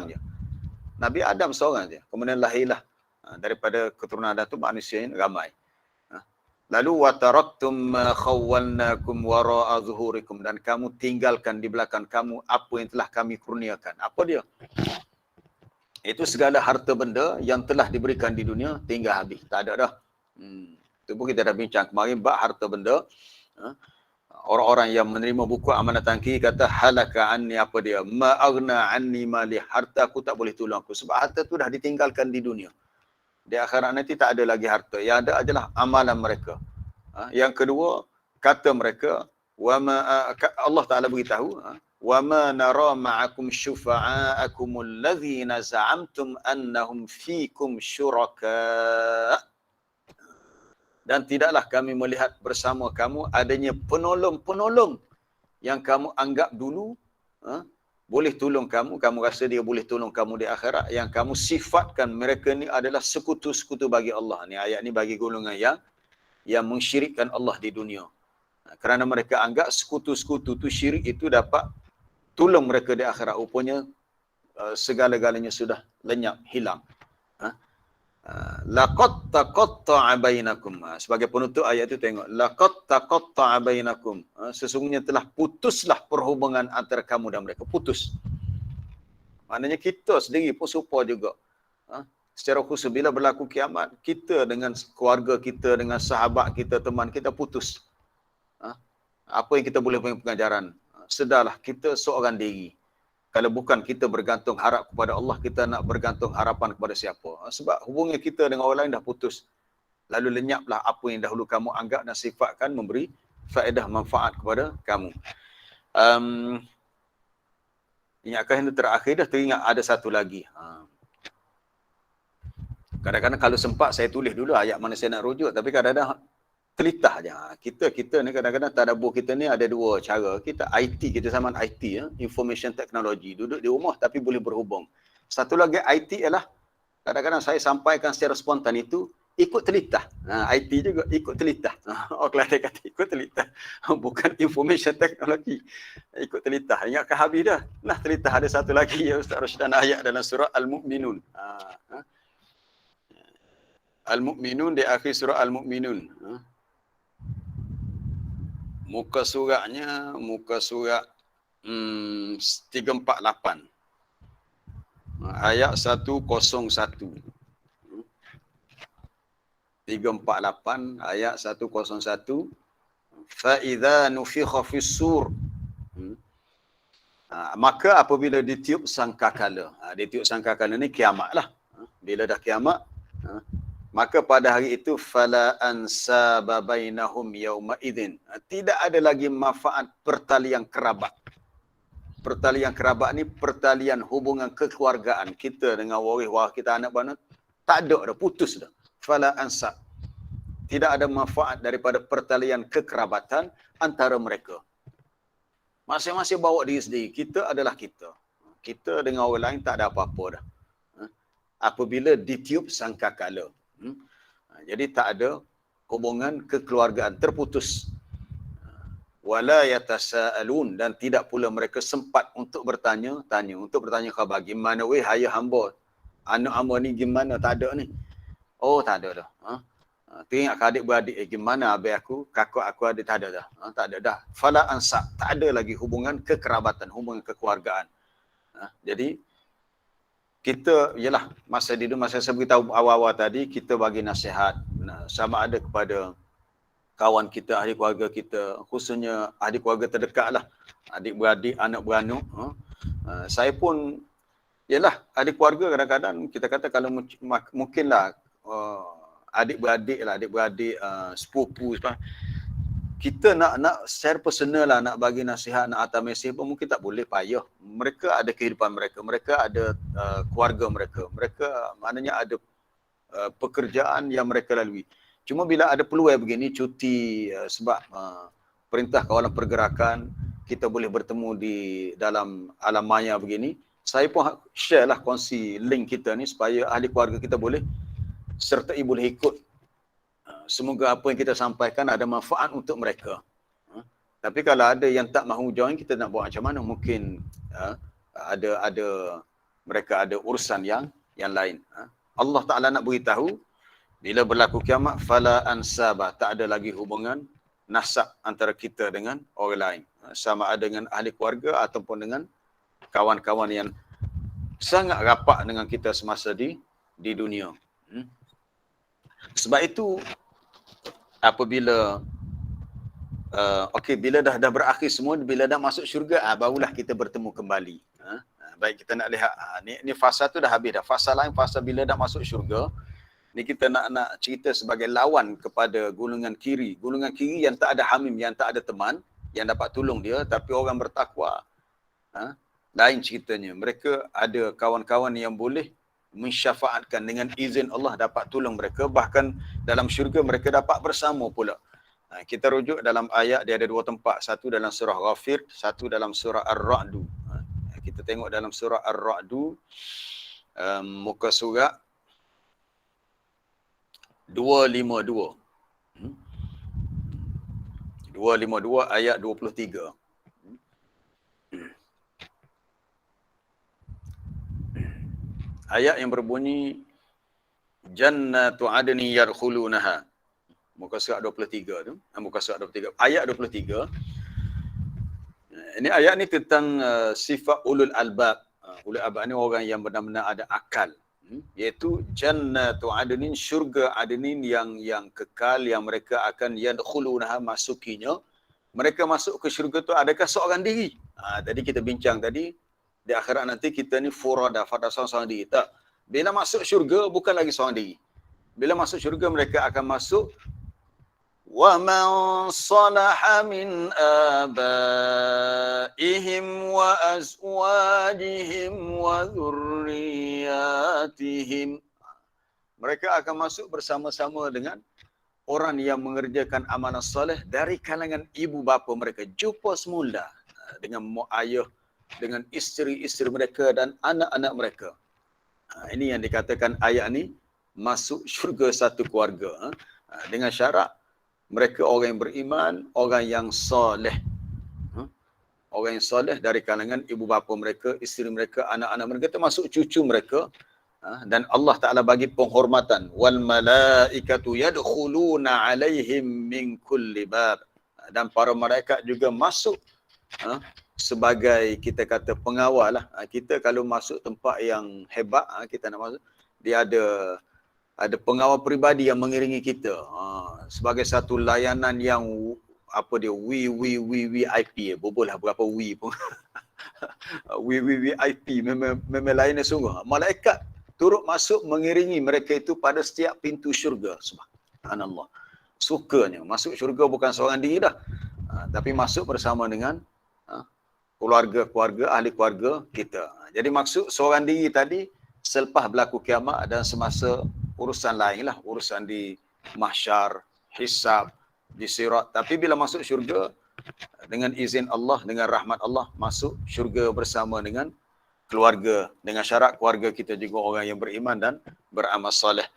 je. Nabi Adam seorang je. Kemudian lahirlah daripada keturunan Adam tu manusia ni ramai. Lalu wataraktum ma khawwalnakum wara'a zuhurikum, dan kamu tinggalkan di belakang kamu apa yang telah kami kurniakan. Apa dia? Itu segala harta benda yang telah diberikan di dunia tinggal habis. Tak ada dah. Itu pun kita dah bincang kemarin bab harta benda. Orang-orang yang menerima buku amanat tangki kata halaka anni, apa dia? Ma aghna anni mali, harta aku tak boleh tolong aku sebab harta tu dah ditinggalkan di dunia. Di akhirat nanti tak ada lagi harta. Yang ada adalah amalan mereka. Yang kedua, kata mereka, Allah Ta'ala beritahu, wa ma nara ma'akum syufa'akumul ladzina za'amtum annahum fikum syuraka. Dan tidaklah kami melihat bersama kamu adanya penolong-penolong yang kamu anggap dulu boleh tolong kamu, kamu rasa dia boleh tolong kamu di akhirat, yang kamu sifatkan mereka ni adalah sekutu-sekutu bagi Allah. Ni ayat ni bagi golongan yang mensyirikkan Allah di dunia. Kerana mereka anggap sekutu-sekutu tu syirik itu dapat tolong mereka di akhirat. Rupanya segala-galanya sudah lenyap, hilang. Laqad taqatta'a bainakum. Sebagai penutup ayat itu tengok. Laqad taqatta'a bainakum. Sesungguhnya telah putuslah perhubungan antara kamu dan mereka. Putus. Maknanya kita sendiri pun serupa juga. Secara khusus bila berlaku kiamat, kita dengan keluarga kita, dengan sahabat kita, teman kita putus. Apa yang kita boleh beri pengajaran? Sedarlah kita seorang diri. Kalau bukan kita bergantung harap kepada Allah, kita nak bergantung harapan kepada siapa? Sebab hubungan kita dengan orang lain dah putus. Lalu lenyaplah apa yang dahulu kamu anggap dan sifatkan memberi faedah manfaat kepada kamu. Ingatkan yang terakhir dah teringat ada satu lagi. Kadang-kadang kalau sempat saya tulis dulu ayat mana saya nak rujuk, tapi kadang-kadang telitah je. Kita ni kadang-kadang tadabbur kita ni ada dua cara. Kita IT, kita zaman IT, information technology, duduk di rumah tapi boleh berhubung. Satu lagi IT ialah kadang-kadang saya sampaikan secara spontan itu ikut telitah. IT juga ikut telitah. Orang lain kata ikut telitah. Bukan information technology. Ikut telitah. Ingatkan habis dah. Nah, telitah ada satu lagi ya Ustaz Rashdan, ayat dalam surah Al-Mu'minun. Al-Mu'minun di akhir surah Al-Mu'minun. Muka suratnya, muka surat 348. Ayat 101. 348 ayat 101. Fa idza nufikha fis-sur. Maka apabila ditiup sangkakala. Ditiup sangkakala ni kiamatlah. Bila dah kiamat, maka pada hari itu fala ansaba bainahum yauma idzin. Tidak ada lagi manfaat pertalian kerabat. Pertalian kerabat ni pertalian hubungan kekeluargaan kita dengan waris-waris kita, anak beranak, tak ada dah, putus dah. Fala ansab. Tidak ada manfaat daripada pertalian kekerabatan antara mereka. Masing-masing bawa diri sendiri. Kita adalah kita. Kita dengan orang lain tak ada apa-apa dah. Apabila ditiup sangkakala. Jadi tak ada hubungan kekeluargaan, terputus. Wala yatasaalun, dan tidak pula mereka sempat untuk bertanya khabar, gimana weh ayah hamba, anak hamba ni gimana, tak ada ni. Oh, tak ada dah. Teringat ke adik-beradik, gimana abang aku, kakak aku ada, tak ada dah. Tak ada dah. Fala ansab, tak ada lagi hubungan kekerabatan, hubungan kekeluargaan. Jadi kita, ialah masa saya beritahu awal-awal tadi, kita bagi nasihat sama ada kepada kawan kita, ahli keluarga kita, khususnya ahli keluarga terdekat lah, adik-beradik, anak beranak. Saya pun, ialah ahli keluarga kadang-kadang kita kata kalau mungkinlah adik-beradik, sepupu, kita nak share personal lah, nak bagi nasihat, nak hantar mesej pun mungkin tak boleh, payah. Mereka ada kehidupan mereka ada keluarga mereka maknanya ada pekerjaan yang mereka lalui. Cuma bila ada peluang begini, cuti sebab perintah kawalan pergerakan, kita boleh bertemu di dalam alam maya begini, saya pun share lah, kongsi link kita ni supaya ahli keluarga kita boleh sertai, boleh ikut. Semoga apa yang kita sampaikan ada manfaat untuk mereka. Tapi kalau ada yang tak mahu join, kita nak buat macam mana? Mungkin mereka ada urusan yang lain. Allah Ta'ala nak beritahu, bila berlaku kiamat, fala ansaba, tak ada lagi hubungan nasab antara kita dengan orang lain. Sama ada dengan ahli keluarga ataupun dengan kawan-kawan yang sangat rapat dengan kita semasa di dunia. Sebab itu, apabila bila dah berakhir semua, bila dah masuk syurga, barulah kita bertemu kembali. Baik, kita nak lihat ni fasa tu dah habis dah. Fasa lain, fasa bila dah masuk syurga, ni kita nak cerita sebagai lawan kepada golongan kiri. Golongan kiri yang tak ada hamim, yang tak ada teman yang dapat tolong dia, tapi orang bertakwa. Lain ceritanya. Mereka ada kawan-kawan yang boleh mensyafaatkan, dengan izin Allah dapat tolong mereka, bahkan dalam syurga mereka dapat bersama pula. Kita rujuk dalam ayat, dia ada dua tempat, satu dalam surah Ghafir, satu dalam surah Ar-Ra'du. Kita tengok dalam surah Ar-Ra'du, muka surat 252. 252 ayat 23. Ayat yang berbunyi Jannatu adni yadkhulunaha. Muka surat 23 tu. Muka surat 23. Ayat 23. Ini ayat ni tentang sifat ulul albab. Ulul albab ni orang yang benar-benar ada akal. Iaitu Jannatu adnin, syurga adnin yang kekal, yang mereka akan yadkhulunaha, masukinya. Mereka masuk ke syurga tu adakah seorang diri? Tadi kita bincang tadi, di akhirat nanti kita ni furada, pada seorang diri. Tak. Bila masuk syurga bukan lagi seorang diri. Bila masuk syurga mereka akan masuk wa man salaha min abaihim wa azwajihim wa dhurriyyatihim. Mereka akan masuk bersama-sama dengan orang yang mengerjakan amalan soleh dari kalangan ibu bapa mereka. Jumpa semula dengan mak ayah, dengan isteri-isteri mereka dan anak-anak mereka. Ini yang dikatakan ayat ni masuk syurga satu keluarga. Dengan syarat mereka orang yang beriman, orang yang soleh. Orang yang soleh dari kalangan ibu bapa mereka, isteri mereka, anak-anak mereka, termasuk cucu mereka. Dan Allah Ta'ala bagi penghormatan. Wal malaikatu yadkhuluna alaihim min kulli bab. Dan para malaikat juga masuk sebagai kita kata pengawal lah. Kita kalau masuk tempat yang hebat, kita nak masuk, dia ada pengawal peribadi yang mengiringi kita. Sebagai satu layanan yang apa dia, VIP. Bobol lah berapa W pun. VIP memang layanan sungguh. Malaikat turut masuk mengiringi mereka itu pada setiap pintu syurga. Subhanallah. Sukanya masuk syurga bukan seorang diri dah. Tapi masuk bersama dengan keluarga-keluarga, ahli keluarga kita. Jadi maksud seorang diri tadi selepas berlaku kiamat dan semasa urusan lain lah, urusan di mahsyar, hisab, di sirat. Tapi bila masuk syurga dengan izin Allah, dengan rahmat Allah, masuk syurga bersama dengan keluarga, dengan syarat keluarga kita juga orang yang beriman dan beramal soleh.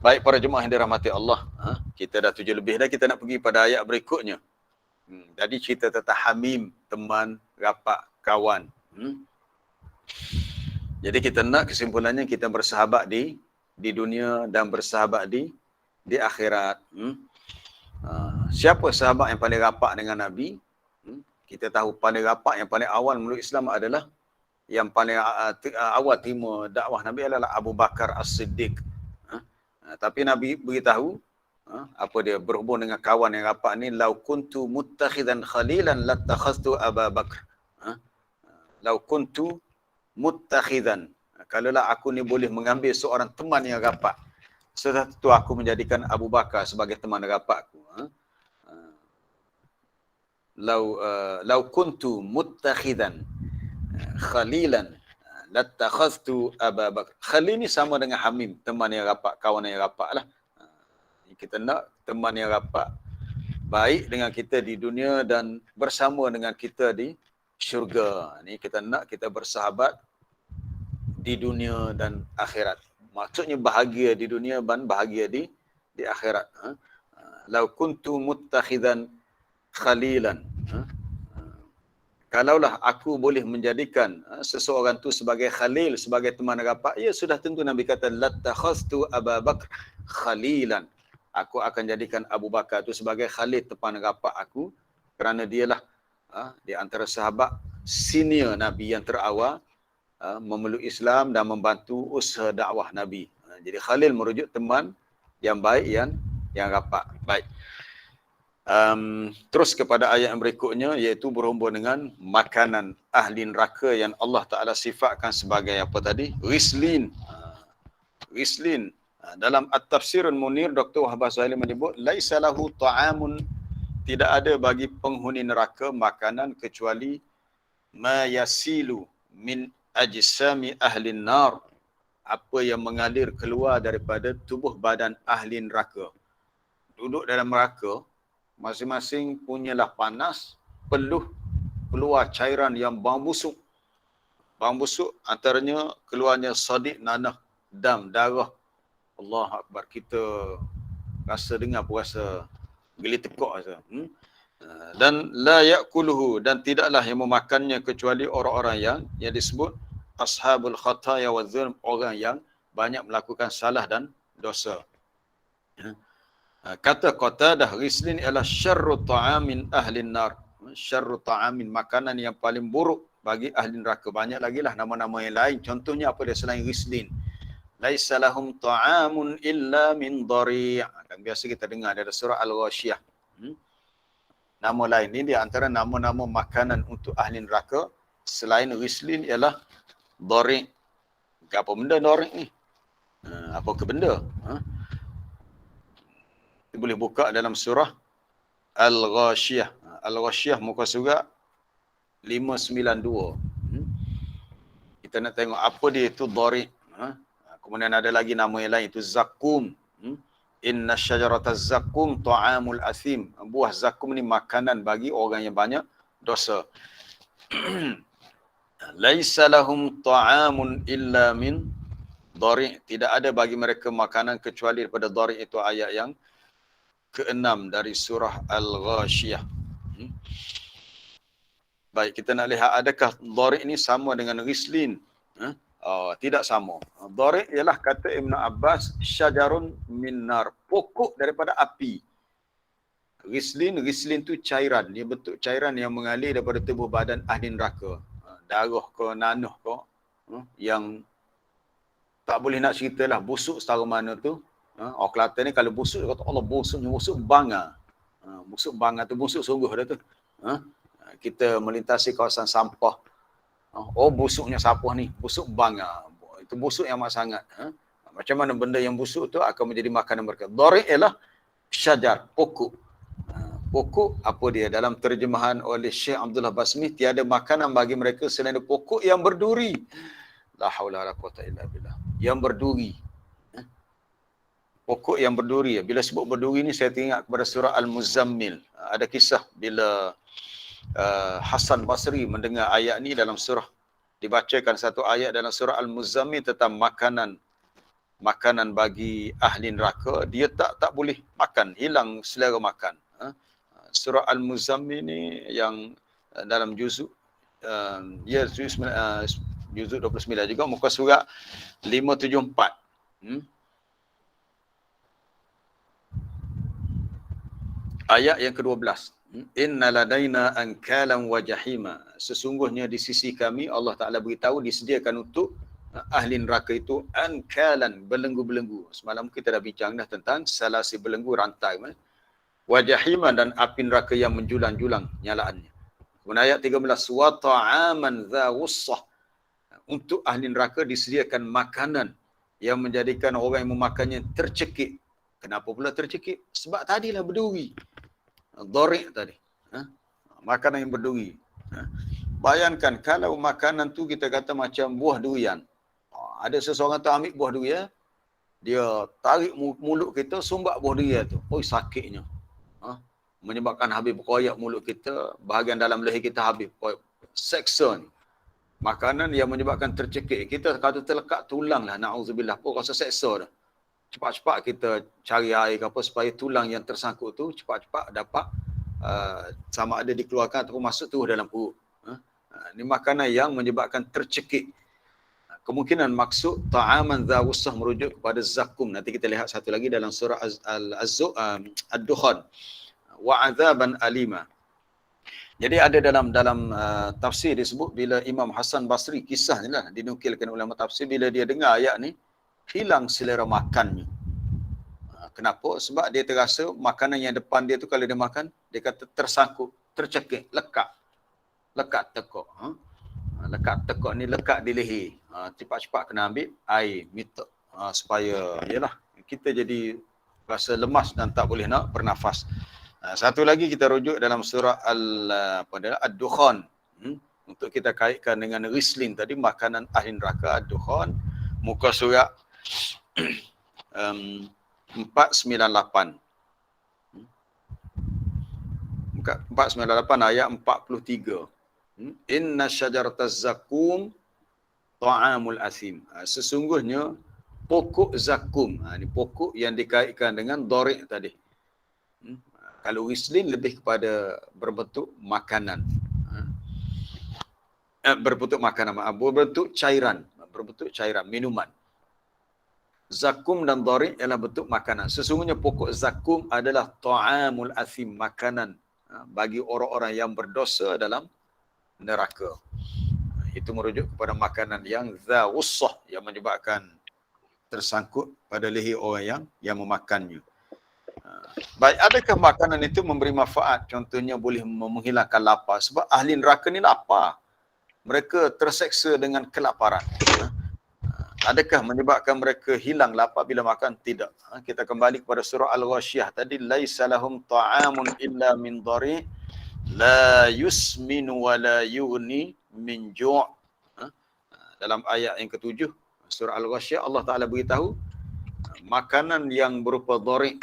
Baik para jemaah yang dirahmati Allah, kita dah 7 lebih dah, kita nak pergi pada ayat berikutnya. Tadi cerita tentang hamim, teman, rapat, kawan. Jadi kita nak kesimpulannya kita bersahabat di dunia dan bersahabat di akhirat. Siapa sahabat yang paling rapat dengan Nabi? Kita tahu paling rapat yang paling awal menurut Islam adalah yang paling awal terima dakwah Nabi adalah Abu Bakar As-Siddiq. Tapi Nabi beritahu apa dia berhubung dengan kawan yang rapat ni, lau kuntu muttakhidan khalilan lattakhadtu Abu Bakar. Lau kuntu muttakhidan, kalaulah aku ni boleh mengambil seorang teman yang rapat, setelah itu aku menjadikan Abu Bakar sebagai teman rapatku. Lau kuntu muttakhidan khalilan lattakhadtu Abu Bakar. Khalil ni sama dengan hamim, teman yang rapat, kawan yang rapat lah. Kita nak teman yang rapat, baik dengan kita di dunia dan bersama dengan kita di syurga. Ni kita nak kita bersahabat di dunia dan akhirat. Maksudnya bahagia di dunia dan bahagia di akhirat. Lau kuntu muttakhidan khalilan. Kalaulah aku boleh menjadikan seseorang tu sebagai khalil, sebagai teman rapat, ya sudah tentu Nabi kata lattakhadtu Abu Bakar khalilan. Aku akan jadikan Abu Bakar tu sebagai khalil, teman rapat aku, kerana dialah di antara sahabat senior Nabi yang terawal memeluk Islam dan membantu usaha dakwah Nabi. Jadi khalil merujuk teman yang baik, yang rapat. Baik. Terus kepada ayat yang berikutnya, iaitu berhubung dengan makanan ahli neraka yang Allah Ta'ala sifatkan sebagai apa tadi? Rislin. Rislin. Dalam At-Tafsirul Munir, Dr. Wahbah Zuhaili menyebut, laisa lahu ta'amun, tidak ada bagi penghuni neraka makanan kecuali ma yasilu min ajsami ahli nar, apa yang mengalir keluar daripada tubuh badan ahli neraka. Duduk dalam neraka, masing-masing punyalah panas, peluh, keluar cairan yang bau busuk. Bau busuk antaranya keluarnya sadik, nanah, dam, darah. Allah Akbar, kita rasa dengar pun rasa geli tekuk rasa. Dan la ya'kuluhu, dan tidaklah yang memakannya kecuali orang-orang yang disebut ashabul khataya wa dzulm, orang yang banyak melakukan salah dan dosa. Kata Qatadah, Rislin ialah syarru ta'amin ahlin nar. Syarru ta'amin, makanan yang paling buruk bagi ahli neraka. Banyak lagi lah nama-nama yang lain. Contohnya apa dia selain Rislin? Laisa lahum ta'amun illa min dhari'. Kan biasa kita dengar dari surah Al-Ghasyiyah. Nama lain ini di antara nama-nama makanan untuk ahli neraka selain Rislin ialah dhari'. Apa benda dhari' ni? Apa ke benda? Kita boleh buka dalam surah Al-Ghasyiyah. Al-Ghasyiyah muka surat 592. Kita nak tengok apa dia itu dhari'. Kemudian ada lagi nama yang lain, itu zakum. Inna syajarataz zakum ta'amul athim. Buah zakum ni makanan bagi orang yang banyak dosa. Laisa lahum ta'amun illa min dhari'. Tidak ada bagi mereka makanan kecuali daripada dhari'. Itu ayat yang ke-6 dari surah Al-Ghasyiyah. Baik, kita nak lihat adakah dhari' ini sama dengan rislin? Tidak sama. Dhari' ialah kata Ibn Abbas, syajarun min nar, pokok daripada api. Rislin tu cairan. Dia bentuk cairan yang mengalir daripada tubuh badan ahli neraka. Darah ke, nanuh ke, yang tak boleh nak ceritalah busuk setara mana tu. Orang Kelantan ni kalau busuk, dia kata Allah busuknya, busuk banga. Busuk banga tu, busuk sungguh dah tu. Kita melintasi kawasan sampah. Oh, busuknya sampah ni, busuk banga. Itu busuk yang amat sangat. Macam mana benda yang busuk tu akan menjadi makanan mereka. Dhari' ialah syajar, pokok. Pokok apa dia? Dalam terjemahan oleh Syekh Abdullah Basmi, tiada makanan bagi mereka selain pokok yang berduri. La haula wala quwata illa billah. Yang berduri. Pokok yang berduri. Bila sebut berduri ni saya teringat kepada surah Al-Muzammil. Ada kisah bila Hasan Basri mendengar ayat ni dalam surah, dibacakan satu ayat dalam surah Al-Muzammil tentang makanan bagi ahli neraka, dia tak boleh makan, hilang selera makan. Surah Al-Muzammil ni yang dalam juzuk juzuk 29 juga, muka surat 574. Ayat yang ke-12. Inna ladaina ankalan wa jahima. Sesungguhnya di sisi kami, Allah Ta'ala beritahu, disediakan untuk ahli neraka itu ankalan, belenggu-belenggu. Semalam kita dah bincang dah tentang salasi belenggu, rantai. Wa jahima, dan api neraka yang menjulang-julang nyalaannya. Kemudian ayat 13. Wa ta'aman dha wussah. Untuk ahli neraka disediakan makanan yang menjadikan orang yang memakannya tercekik. Kenapa pula tercekik? Sebab tadilah berduri. Dhari' tadi. Makanan yang berduri. Bayangkan kalau makanan tu kita kata macam buah durian. Ada seseorang tu ambil buah durian, dia tarik mulut kita, sumbat buah durian tu. Oi, sakitnya. Menyebabkan habis berkoyak mulut kita, bahagian dalam leher kita habis. Seksa ni. Makanan yang menyebabkan tercekik. Kita kata terlekat tulang lah, na'udzubillah. Pun rasa seksa dah. Cepat-cepat kita cari air ke apa supaya tulang yang tersangkut tu cepat-cepat dapat sama ada dikeluarkan ataupun masuk terus dalam perut. Ini makanan yang menyebabkan tercekik. Kemungkinan maksud ta'aman dha wussah merujuk kepada zakum. Nanti kita lihat satu lagi dalam surah Ad-Dukhan. Wa 'adzaban alima. Jadi ada dalam tafsir disebut bila Imam Hasan Basri, kisah ni lah dinukilkan ulama tafsir, bila dia dengar ayat ni, hilang selera makannya. Kenapa? Sebab dia terasa makanan yang depan dia tu kalau dia makan, dia kata tersangkut, tercekik, lekat. Lekat tekuk. Lekat tekuk ni lekat di leher. Cepat-cepat kena ambil air, minta supaya yalah kita jadi rasa lemas dan tak boleh nak bernafas. Satu lagi kita rujuk dalam surah Ad-Dukhan. Untuk kita kaitkan dengan rislin tadi, makanan ahli neraka, Ad-Dukhan, muka surat 498. 498 ayat 43. Inna syajarataz zakum ta'amul asim. Sesungguhnya pokok zakum. Ini pokok yang dikaitkan dengan dhari' tadi. Kalau rislin lebih kepada berbentuk makanan. Berbentuk makanan, berbentuk cairan, minuman. Zakum dan dhari ialah bentuk makanan. Sesungguhnya pokok zakum adalah ta'amul athim, makanan bagi orang-orang yang berdosa dalam neraka. Itu merujuk kepada makanan yang zawussah, yang menyebabkan tersangkut pada leher orang yang memakannya. Baik, adakah makanan itu memberi manfaat? Contohnya boleh menghilangkan lapar. Sebab ahli neraka ni lapar. Mereka terseksa dengan kelaparan. Adakah menyebabkan mereka hilang lapar bila makan? Tidak. Kita kembali kepada surah Al-Ghashiyah tadi. Laisa lahum ta'amun illa min dhari la yusminu wa la yughni min ju'. Dalam ayat yang ke-7 surah Al-Ghashiyah, Allah Ta'ala beritahu makanan yang berupa dhari.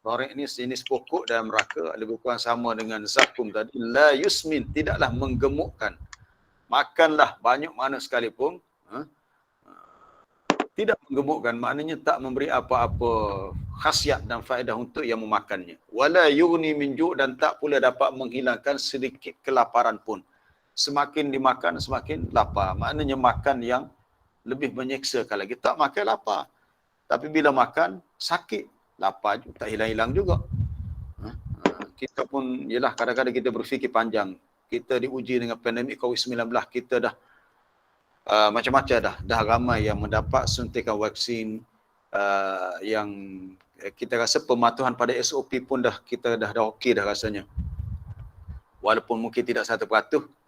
Dhari ni jenis pokok dalam neraka, lebih kurang sama dengan zakum tadi. La yusmin, tidaklah menggemukkan. Makanlah banyak mana sekalipun, tidak menggemukkan, maknanya tak memberi apa-apa khasiat dan faedah untuk yang memakannya. Wala yughni min ju', dan tak pula dapat menghilangkan sedikit kelaparan pun. Semakin dimakan, semakin lapar. Maknanya makan yang lebih menyeksakan lagi. Tak makan lapar. Tapi bila makan, sakit. Lapar juga, tak hilang-hilang juga. Kita pun, yelah, kadang-kadang kita berfikir panjang. Kita diuji dengan pandemik COVID-19. Kita dah macam-macam dah ramai yang mendapat suntikan vaksin, yang kita rasa pematuhan pada SOP pun kita dah okey dah rasanya. Walaupun mungkin tidak 100%,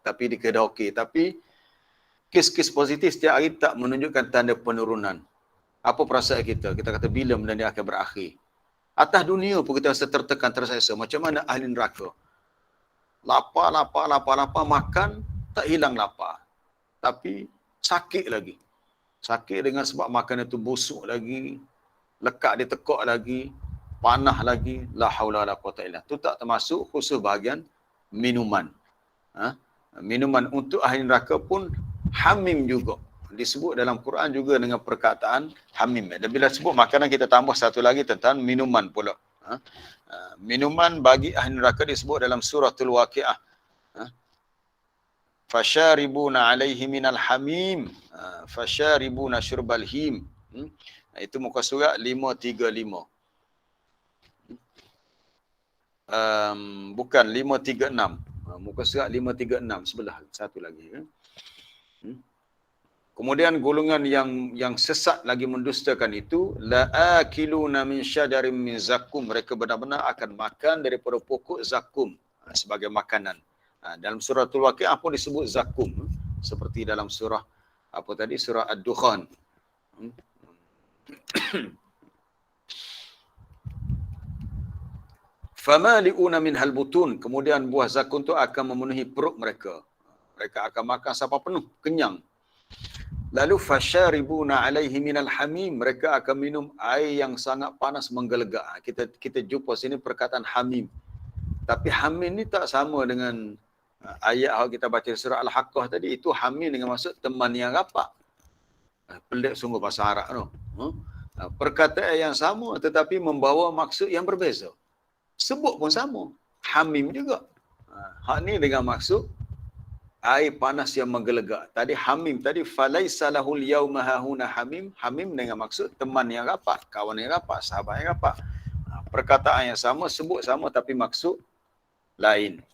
tapi dah okey. Tapi kes-kes positif setiap hari tak menunjukkan tanda penurunan. Apa perasaan kita? Kita kata bila benda ni akan berakhir? Atas dunia pun kita rasa tertekan, terseksa. Macam mana ahli neraka? Lapar, makan, tak hilang lapar. Tapi sakit lagi. Sakit dengan sebab makanan itu busuk lagi, lekat di tekak lagi, panah lagi, la haula wala quwata illa. Itu tak termasuk khusus bahagian minuman. Minuman untuk ahli neraka pun hamim juga. Disebut dalam Quran juga dengan perkataan hamim. Dan bila sebut makanan, kita tambah satu lagi tentang minuman pula. Minuman bagi ahli neraka disebut dalam suratul Waqiah. Fasharibuna alaihi minal hamim. Fasharibuna syurbal him. Itu muka surat 535. Bukan 536. Muka surat 536 sebelah satu lagi. Kemudian golongan yang sesat lagi mendustakan itu, la'akiluna min syadarin min zakum. Mereka benar-benar akan makan daripada pokok zakum sebagai makanan. Dalam suratul Waqiah pun disebut zakum, seperti dalam surah surah Ad-Dukhan. Famali'una minhal butun. Kemudian buah zakum itu akan memenuhi perut mereka. Mereka akan makan sampai penuh, kenyang. Lalu fasharibuna alaihi minal hamim. Mereka akan minum air yang sangat panas menggelegak. Kita jumpa sini perkataan hamim. Tapi hamim ni tak sama dengan ayat yang kita baca surah Al-Haqqah tadi. Itu hamim dengan maksud teman yang rapat. Pelik sungguh bahasa Arab tu. Perkataan yang sama tetapi membawa maksud yang berbeza. Sebut pun sama. Hamim juga. Hak ni dengan maksud air panas yang menggelegak. Tadi hamim, tadi falaisa lahul yauma hahuna hamim. Hamim dengan maksud teman yang rapat, kawan yang rapat, sahabat yang rapat. Perkataan yang sama, sebut sama tapi maksud lain.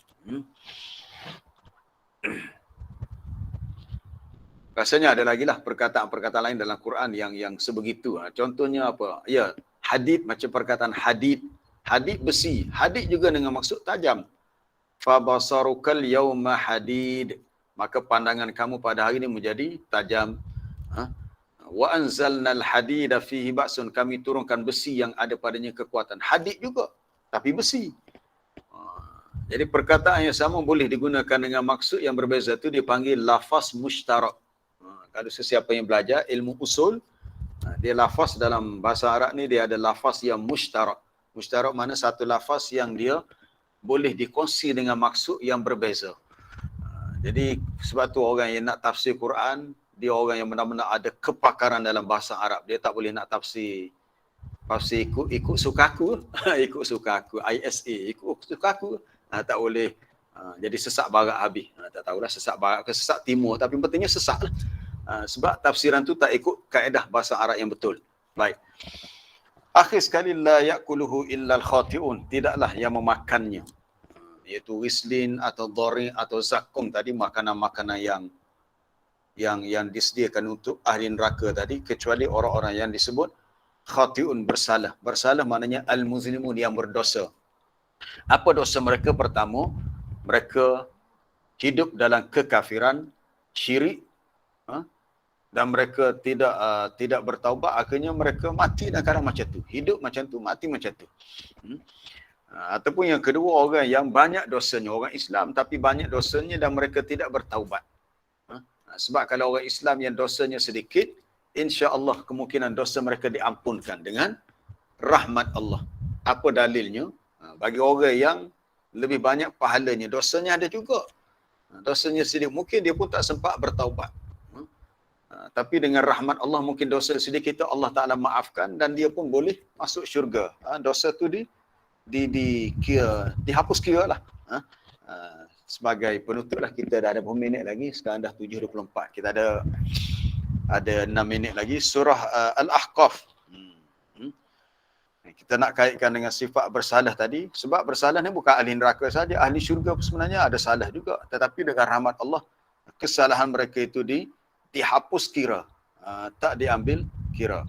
Rasanya ada lagi lah perkataan-perkataan lain dalam Quran yang sebegitu. Contohnya apa? Ya, hadid, macam perkataan hadid. Hadid besi. Hadid juga dengan maksud tajam. Fabasarukal yawma hadid. Maka pandangan kamu pada hari ini menjadi tajam. Wa anzalnal hadida fihi ba'sun. Kami turunkan besi yang ada padanya kekuatan. Hadid juga, tapi besi. Jadi perkataan yang sama boleh digunakan dengan maksud yang berbeza. Itu dipanggil lafaz mushtarak. Kalau sesiapa yang belajar ilmu usul, dia lafaz dalam bahasa Arab ni dia ada lafaz yang mushtarak. Mushtarak mana satu lafaz yang dia boleh dikongsi dengan maksud yang berbeza. Jadi sebab tu orang yang nak tafsir Quran, dia orang yang benar-benar ada kepakaran dalam bahasa Arab. Dia tak boleh nak tafsir Pasal ikut sukaku, ikut sukaku, ISA, ikut sukaku, tak boleh jadi sesak barat habis. Tak tahulah sesak barat ke sesak timur, tapi pentingnya sesak lah. Sebab tafsiran tu tak ikut kaedah bahasa Arab yang betul. Baik. Akhir sekali, la yakuluhu illal khati'un. Tidaklah yang memakannya. Iaitu rislin atau dhari atau zakum tadi, makanan-makanan yang disediakan untuk ahli neraka tadi, kecuali orang-orang yang disebut khati'un, bersalah. Bersalah maknanya al-muzlimun, yang berdosa. Apa dosa mereka? Pertama, mereka hidup dalam kekafiran, syirik, dan mereka tidak bertaubat, akhirnya mereka mati dalam keadaan macam tu. Hidup macam tu, mati macam tu. Ataupun yang kedua, orang yang banyak dosanya, orang Islam tapi banyak dosanya dan mereka tidak bertaubat. Sebab kalau orang Islam yang dosanya sedikit, insya-Allah kemungkinan dosa mereka diampunkan dengan rahmat Allah. Apa dalilnya? Bagi orang yang lebih banyak pahalanya, dosanya ada juga. Dosanya sedikit, mungkin dia pun tak sempat bertaubat. Tapi dengan rahmat Allah, mungkin dosa sedikit itu Allah Ta'ala maafkan dan dia pun boleh masuk syurga. Dosa tu dihapus kira lah. Sebagai penutup lah, kita dah ada berapa minit lagi, sekarang dah 7.24. Kita ada 6 minit lagi. Surah Al-Ahqaf. Kita nak kaitkan dengan sifat bersalah tadi. Sebab bersalah ni bukan ahli neraka saja, ahli syurga pun sebenarnya ada salah juga. Tetapi dengan rahmat Allah, kesalahan mereka itu dihapus kira. Tak diambil kira.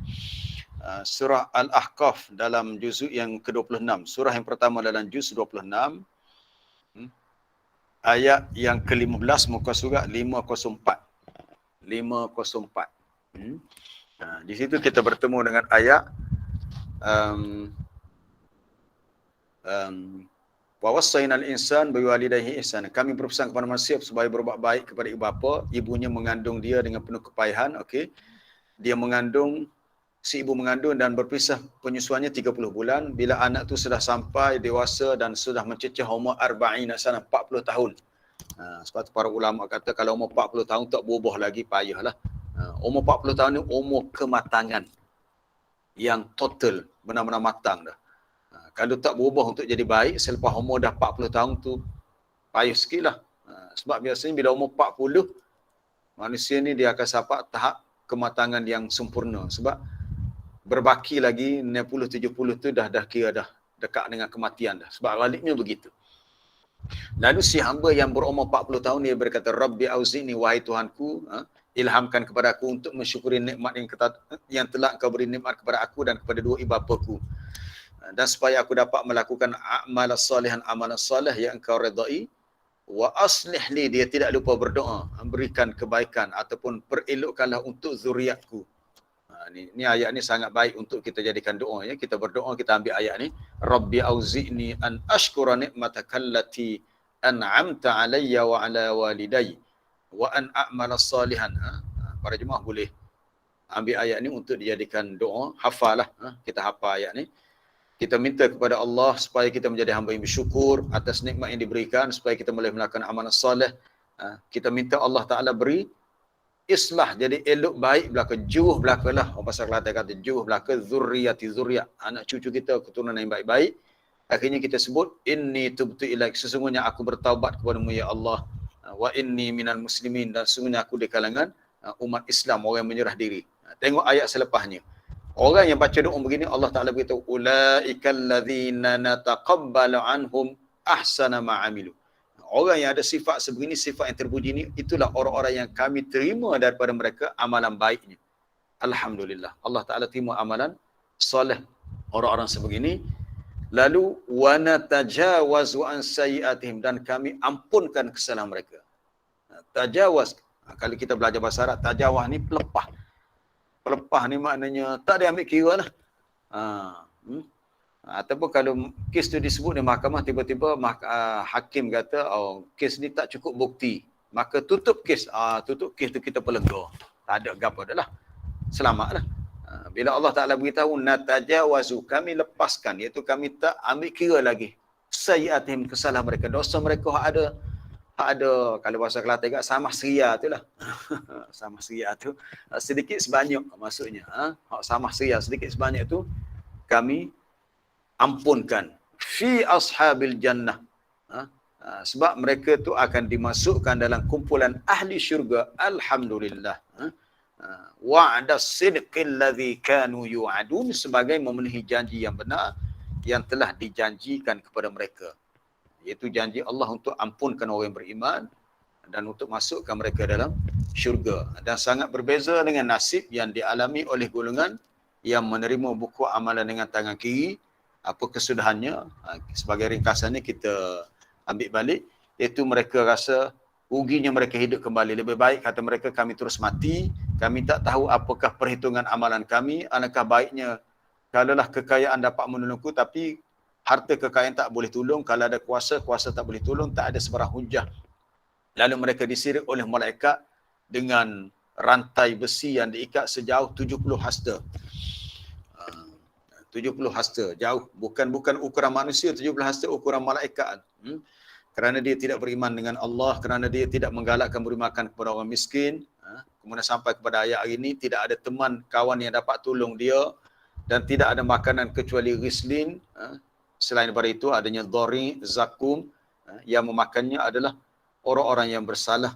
Surah Al-Ahqaf dalam juzuk yang ke-26. Surah yang pertama dalam juz 26. Ayat yang ke-15 muka surat 504. 504. Di situ kita bertemu dengan ayat wa wassaynal insan biwalidayhi ihsana. Kami berpesan kepada manusia supaya berbuat baik kepada ibu bapa. Ibunya mengandung dia dengan penuh kepayahan, okey. Dia mengandung, si ibu mengandung dan berpisah penyusuannya 30 bulan. Bila anak tu sudah sampai dewasa dan sudah mencecah umur 40 sana, 40 tahun. Sebab tu para ulama kata kalau umur 40 tahun tak berubah lagi, payahlah. Umur 40 tahun ni umur kematangan yang total, benar-benar matang dah. Kalau tak berubah untuk jadi baik selepas umur dah 40 tahun tu, payah sikit lah. Sebab biasanya bila umur 40, manusia ni dia akan sampai tahap kematangan yang sempurna. Sebab berbaki lagi 60-70 tu dah kira dah dekat dengan kematian dah. Sebab galiknya begitu. Lalu si hamba yang berumur 40 tahun dia berkata, Rabbi auzini, wahai Tuhanku, ilhamkan kepada aku untuk mensyukuri nikmat yang telah Engkau beri nikmat kepada aku dan kepada dua ibu bapaku. Dan supaya aku dapat melakukan amalan soleh yang Engkau redai. Wa aslih li, dia tidak lupa berdoa, berikan kebaikan ataupun perelokkanlah untuk zuriatku. Ni ayat ni sangat baik untuk kita jadikan doa ya. Kita berdoa, kita ambil ayat ni. Rabbi auzi'ni an ashkura ni'mataka allati an'amta alayya wa ala walidayya wa an a'mala salihan. Para jemaah boleh ambil ayat ni untuk dijadikan doa. Hafalah, kita hafal ayat ni. Kita minta kepada Allah supaya kita menjadi hamba yang bersyukur atas nikmat yang diberikan, supaya kita boleh melakukan amalan soleh. Kita minta Allah Ta'ala beri islah, jadi elok baik belaka, juruh belaka lah. Orang pasal Kelantan kata juruh belaka, zurriyat, anak cucu kita keturunan yang baik-baik. Akhirnya kita sebut, inni tubtu ilaik, sesungguhnya aku bertaubat kepadamu ya Allah. Wa inni minal muslimin, dan sesungguhnya aku di kalangan umat Islam, orang yang menyerah diri. Tengok ayat selepasnya. Orang yang baca doa begini, Allah Ta'ala beritahu, ulaikal ladzina nataqabbalu anhum ahsana ma'amilu. Orang yang ada sifat sebegini, sifat yang terpuji ini, itulah orang-orang yang kami terima daripada mereka amalan baiknya. Alhamdulillah. Allah Ta'ala terima amalan soleh orang-orang sebegini. Lalu, wa natajawazu an sayyi'atihim, dan kami ampunkan kesalahan mereka. Tajawaz, kalau kita belajar bahasa Arab, tajawaz ni pelepah. Pelepah ni maknanya tak ada ambil kira lah. Ataupun kalau kes tu disebut di mahkamah, tiba-tiba hakim kata, kes ni tak cukup bukti, maka tutup kes. Tutup kes tu kita pelega. Tak ada gapo dah lah. Selamatlah. Bila Allah Ta'ala beritahu, natajawazu, kami lepaskan, iaitu kami tak ambil kira lagi sayyi'atihim, kesalahan mereka, dosa mereka ada, kalau bahasa Kelantan kat sama seria tu lah. Sama seria tu sedikit sebanyak maksudnya. Sama seria sedikit sebanyak tu kami ampunkan. Fi ashabil jannah. Sebab mereka tu akan dimasukkan dalam kumpulan ahli syurga. Alhamdulillah. Wa'ada sidqil ladzi kanu yu'adun, sebagai memenuhi janji yang benar yang telah dijanjikan kepada mereka, iaitu janji Allah untuk ampunkan orang yang beriman dan untuk masukkan mereka dalam syurga. Dan sangat berbeza dengan nasib yang dialami oleh golongan yang menerima buku amalan dengan tangan kiri. Apa kesudahannya? Sebagai ringkasannya kita ambil balik, iaitu mereka rasa ruginya mereka hidup kembali. Lebih baik kata mereka, kami terus mati, kami tak tahu apakah perhitungan amalan kami. Alangkah baiknya kalaulah kekayaan dapat menolongku, tapi harta kekayaan tak boleh tolong. Kalau ada kuasa, kuasa tak boleh tolong, tak ada sebarang hujah. Lalu mereka disirik oleh malaikat dengan rantai besi yang diikat sejauh 70 hasta. 70 hasta, jauh. Bukan ukuran manusia, 70 hasta ukuran malaikat. Kerana dia tidak beriman dengan Allah, kerana dia tidak menggalakkan beri makan kepada orang miskin. Kemudian sampai kepada ayat hari ini, tidak ada teman, kawan yang dapat tolong dia, dan tidak ada makanan kecuali rislin. Selain daripada itu, adanya dhari, zakum, yang memakannya adalah orang-orang yang bersalah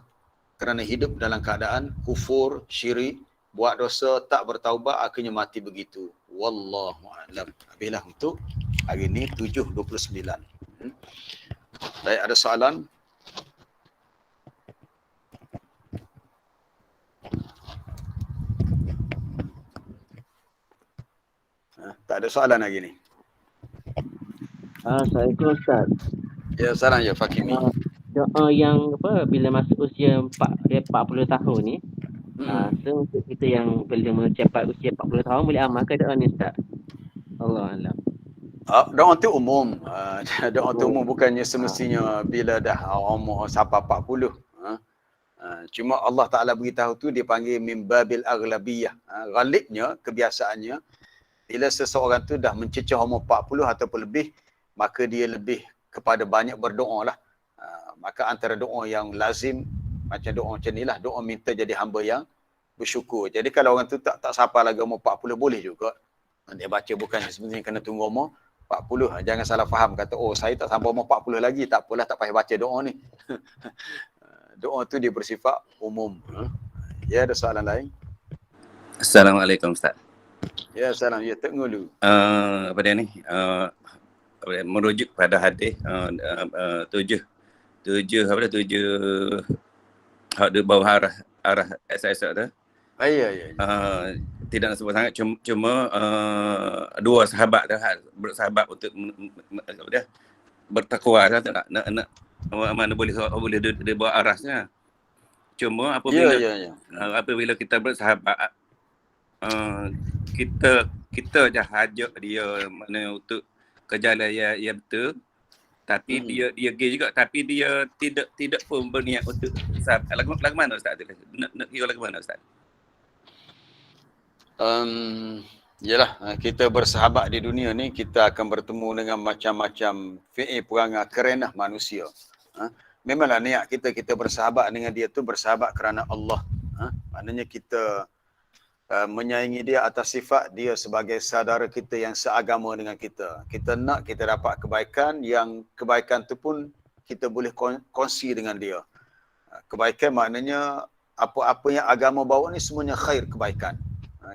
kerana hidup dalam keadaan kufur, syirik, buat dosa, tak bertaubat, akhirnya mati begitu. Wallahu a'lam. Habislah untuk hari ini 7.29. Baik, ada soalan? Tak ada soalan lagi ni. Assalamualaikum Ustaz. Ya, salam ya Fakimi. Doa yang apa bila masuk usia 40 tahun ni, so untuk kita yang belum mencapai usia 40 tahun boleh amalkan doa ni Ustaz? Allah alam. Doa tu umum. Doa tu umum, bukannya semestinya bila dah umur sampai 40. Cuma Allah Ta'ala beritahu tu dia panggil min babil aghlabiyah. Ghalibnya, kebiasaannya, bila seseorang tu dah mencecah umur 40 ataupun lebih, maka dia lebih kepada banyak berdoa lah. Maka antara doa yang lazim, macam doa macam ni lah, doa minta jadi hamba yang bersyukur. Jadi kalau orang tu tak sampai lagi umur 40, boleh juga dia baca, bukannya sebenarnya kena tunggu umur 40. Jangan salah faham, kata oh saya tak sampai umur 40 lagi, tak apalah, tak payah baca doa ni. Doa tu dia bersifat umum. Ya, ada soalan lain? Assalamualaikum Ustaz. Ya, salam. Ya, tak ngulu. Apa dia ni? Merujuk pada hadis 7 hak di bawah arah esok tu. Ya. Tidak nak sebut sangat, cuma dua sahabat tu bersahabat untuk bertakwa lah, nak mana boleh di bawah arasnya. Cuma apabila kita bersahabat, kita je ajak dia mana untuk ke jalan yang betul, tapi dia gay juga, tapi dia tidak pun berniat untuk sahabat. Lagu mana Ustaz tu? Nak kira lagu mana Ustaz? Yalah, kita bersahabat di dunia ni, kita akan bertemu dengan macam-macam fi'il perangai kerenah manusia. Memanglah niat kita bersahabat dengan dia tu bersahabat kerana Allah. Maknanya kita menyayangi dia atas sifat dia sebagai saudara kita yang seagama dengan kita. Kita nak kita dapat kebaikan, yang kebaikan tu pun kita boleh kongsi dengan dia. Kebaikan maknanya apa-apa yang agama bawa ni semuanya khair, kebaikan.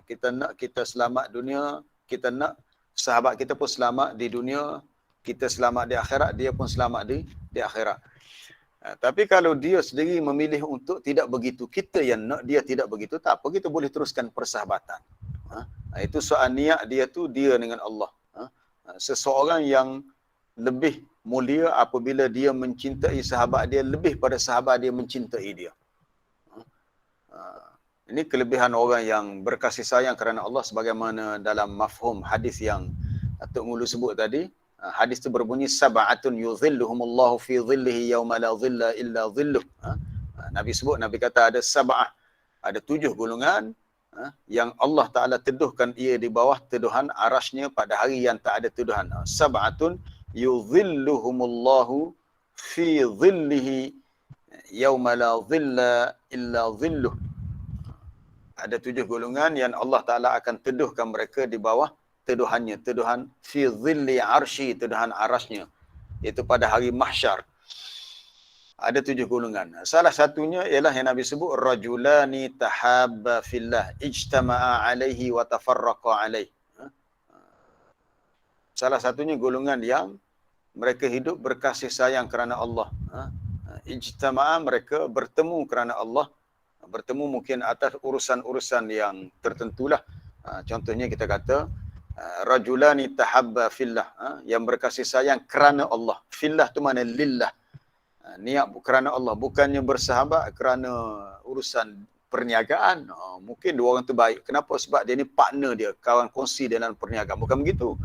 Kita nak kita selamat dunia, kita nak sahabat kita pun selamat di dunia, kita selamat di akhirat, dia pun selamat di akhirat. Tapi kalau dia sendiri memilih untuk tidak begitu, kita yang nak dia tidak begitu, tak apa, kita boleh teruskan persahabatan. Itu soal niat dia tu, dia dengan Allah. Seseorang yang lebih mulia apabila dia mencintai sahabat dia lebih pada sahabat dia mencintai dia. Ini kelebihan orang yang berkasih sayang kerana Allah, sebagaimana dalam mafhum hadis yang Datuk Ngulu sebut tadi. Hadis itu berbunyi sab'atun yuzilluhumullahu fi dhillihi yawma la dhilla illa dhilluh. Nabi sebut, Nabi kata ada sab'ah, ada 7 golongan yang Allah Ta'ala teduhkan ia di bawah teduhan arasnya pada hari yang tak ada teduhan. Sab'atun yuzilluhumullahu fi dhillihi yawma la dhilla illa dhilluh. Ada 7 golongan yang Allah Ta'ala akan teduhkan mereka di bawah teduhannya, teduhan fi dhilli arsy, teduhan arasnya, iaitu pada hari mahsyar. Ada 7 golongan. Salah satunya ialah yang Nabi sebut rajulani tahabba fillah ijtama'a alaihi wa tafarraqa alaihi. Salah satunya golongan yang mereka hidup berkasih sayang kerana Allah. Ijtama'a, mereka bertemu kerana Allah. Bertemu mungkin atas urusan-urusan yang tertentulah. Contohnya kita kata rajulani tahabba fillah, yang berkasih sayang kerana Allah. Fillah tu mana lillah. Niat kerana Allah, bukannya bersahabat kerana urusan perniagaan. Mungkin dua orang tu baik. Kenapa? Sebab dia ni partner dia, kawan kongsi dalam perniagaan. Bukan begitu.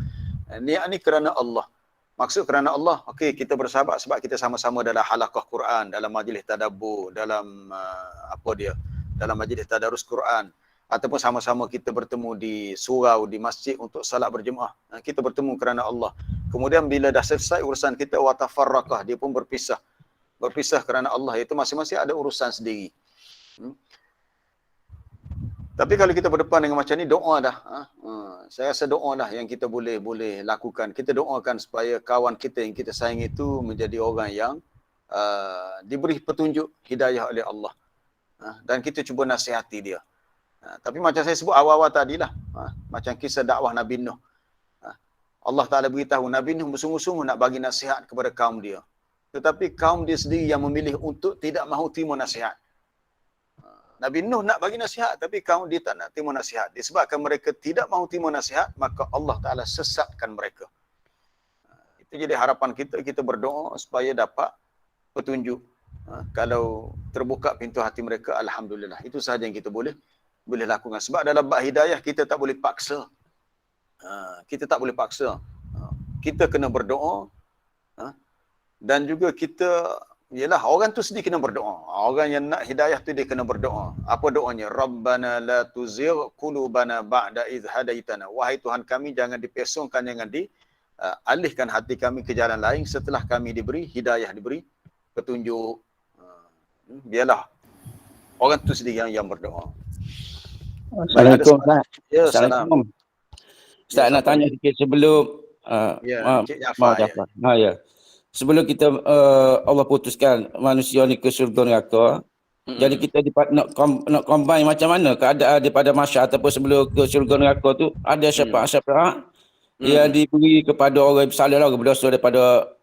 Niat ni kerana Allah. Maksud kerana Allah, okey, kita bersahabat sebab kita sama-sama dalam halaqah Quran, dalam majlis tadabbur, dalam dalam majlis tadarus Quran, ataupun sama-sama kita bertemu di surau, di masjid untuk salat berjemaah. Kita bertemu kerana Allah. Kemudian bila dah selesai urusan kita, wa tafarraqah, dia pun berpisah. Berpisah kerana Allah, itu masing-masing ada urusan sendiri. Tapi kalau kita berdepan dengan macam ni, doa dah. Saya rasa doa dah yang kita boleh lakukan. Kita doakan supaya kawan kita yang kita sayang itu menjadi orang yang diberi petunjuk hidayah oleh Allah. Dan kita cuba nasihati dia. Tapi macam saya sebut awal-awal tadilah, macam kisah dakwah Nabi Nuh. Allah Ta'ala beritahu Nabi Nuh bersungguh-sungguh nak bagi nasihat kepada kaum dia. Tetapi kaum dia sendiri yang memilih untuk tidak mahu terima nasihat. Nabi Nuh nak bagi nasihat, tapi kaum dia tak nak terima nasihat. Disebabkan mereka tidak mahu terima nasihat, maka Allah Ta'ala sesatkan mereka. Itu jadi harapan kita, kita berdoa supaya dapat petunjuk. Kalau terbuka pintu hati mereka, alhamdulillah. Itu sahaja yang kita boleh lakukan. Sebab dalam bab hidayah, kita tak boleh paksa. Kita tak boleh paksa. Kita kena berdoa. Dan juga kita, ialah orang tu sendiri kena berdoa. Orang yang nak hidayah tu dia kena berdoa. Apa doanya? Rabbana la tuzigh qulubana ba'da idh hadaitana. Wahai Tuhan kami, jangan dipesongkan, jangan dialihkan hati kami ke jalan lain setelah kami diberi hidayah, diberi petunjuk. Biarlah orang tu sendiri yang berdoa. Assalamualaikum Ustaz. Ya, Assalamualaikum. Ustaz nak tanya sikit sebelum Cik Jaafar. Ya. Sebelum kita Allah putuskan manusia ni ke syurga neraka, jadi kita nak combine macam mana keadaan daripada masyarakat ataupun sebelum ke syurga neraka tu, ada syafaat-syafaat yang diberi kepada orang yang bersalah, orang berdosa daripada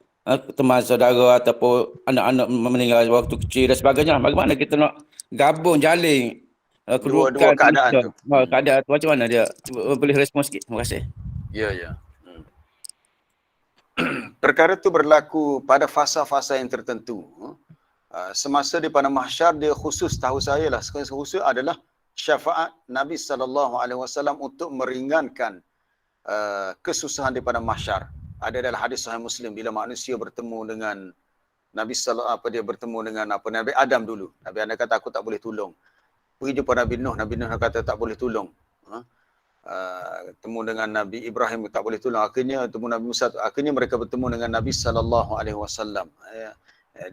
teman saudara ataupun anak-anak meninggal waktu kecil dan sebagainya. Bagaimana kita nak gabung jalin dua keadaan tu. Keadaan tu macam mana dia? Boleh respon sikit? Terima kasih. Ya. Perkara itu berlaku pada fasa-fasa yang tertentu. Semasa di pada mahsyar, dia khusus, tahu saya lah, khusus adalah syafaat Nabi SAW untuk meringankan kesusahan di pada mahsyar. Ada dalam hadis Sahih Muslim, bila manusia bertemu dengan Nabi bertemu dengan Nabi Adam dulu. Nabi Adam kata, aku tak boleh tolong. Pergi jumpa Nabi Nuh, Nabi Nuh kata tak boleh tolong. Temu dengan Nabi Ibrahim tak boleh tolong. Akhirnya temu Nabi Musa, akhirnya mereka bertemu dengan Nabi SAW.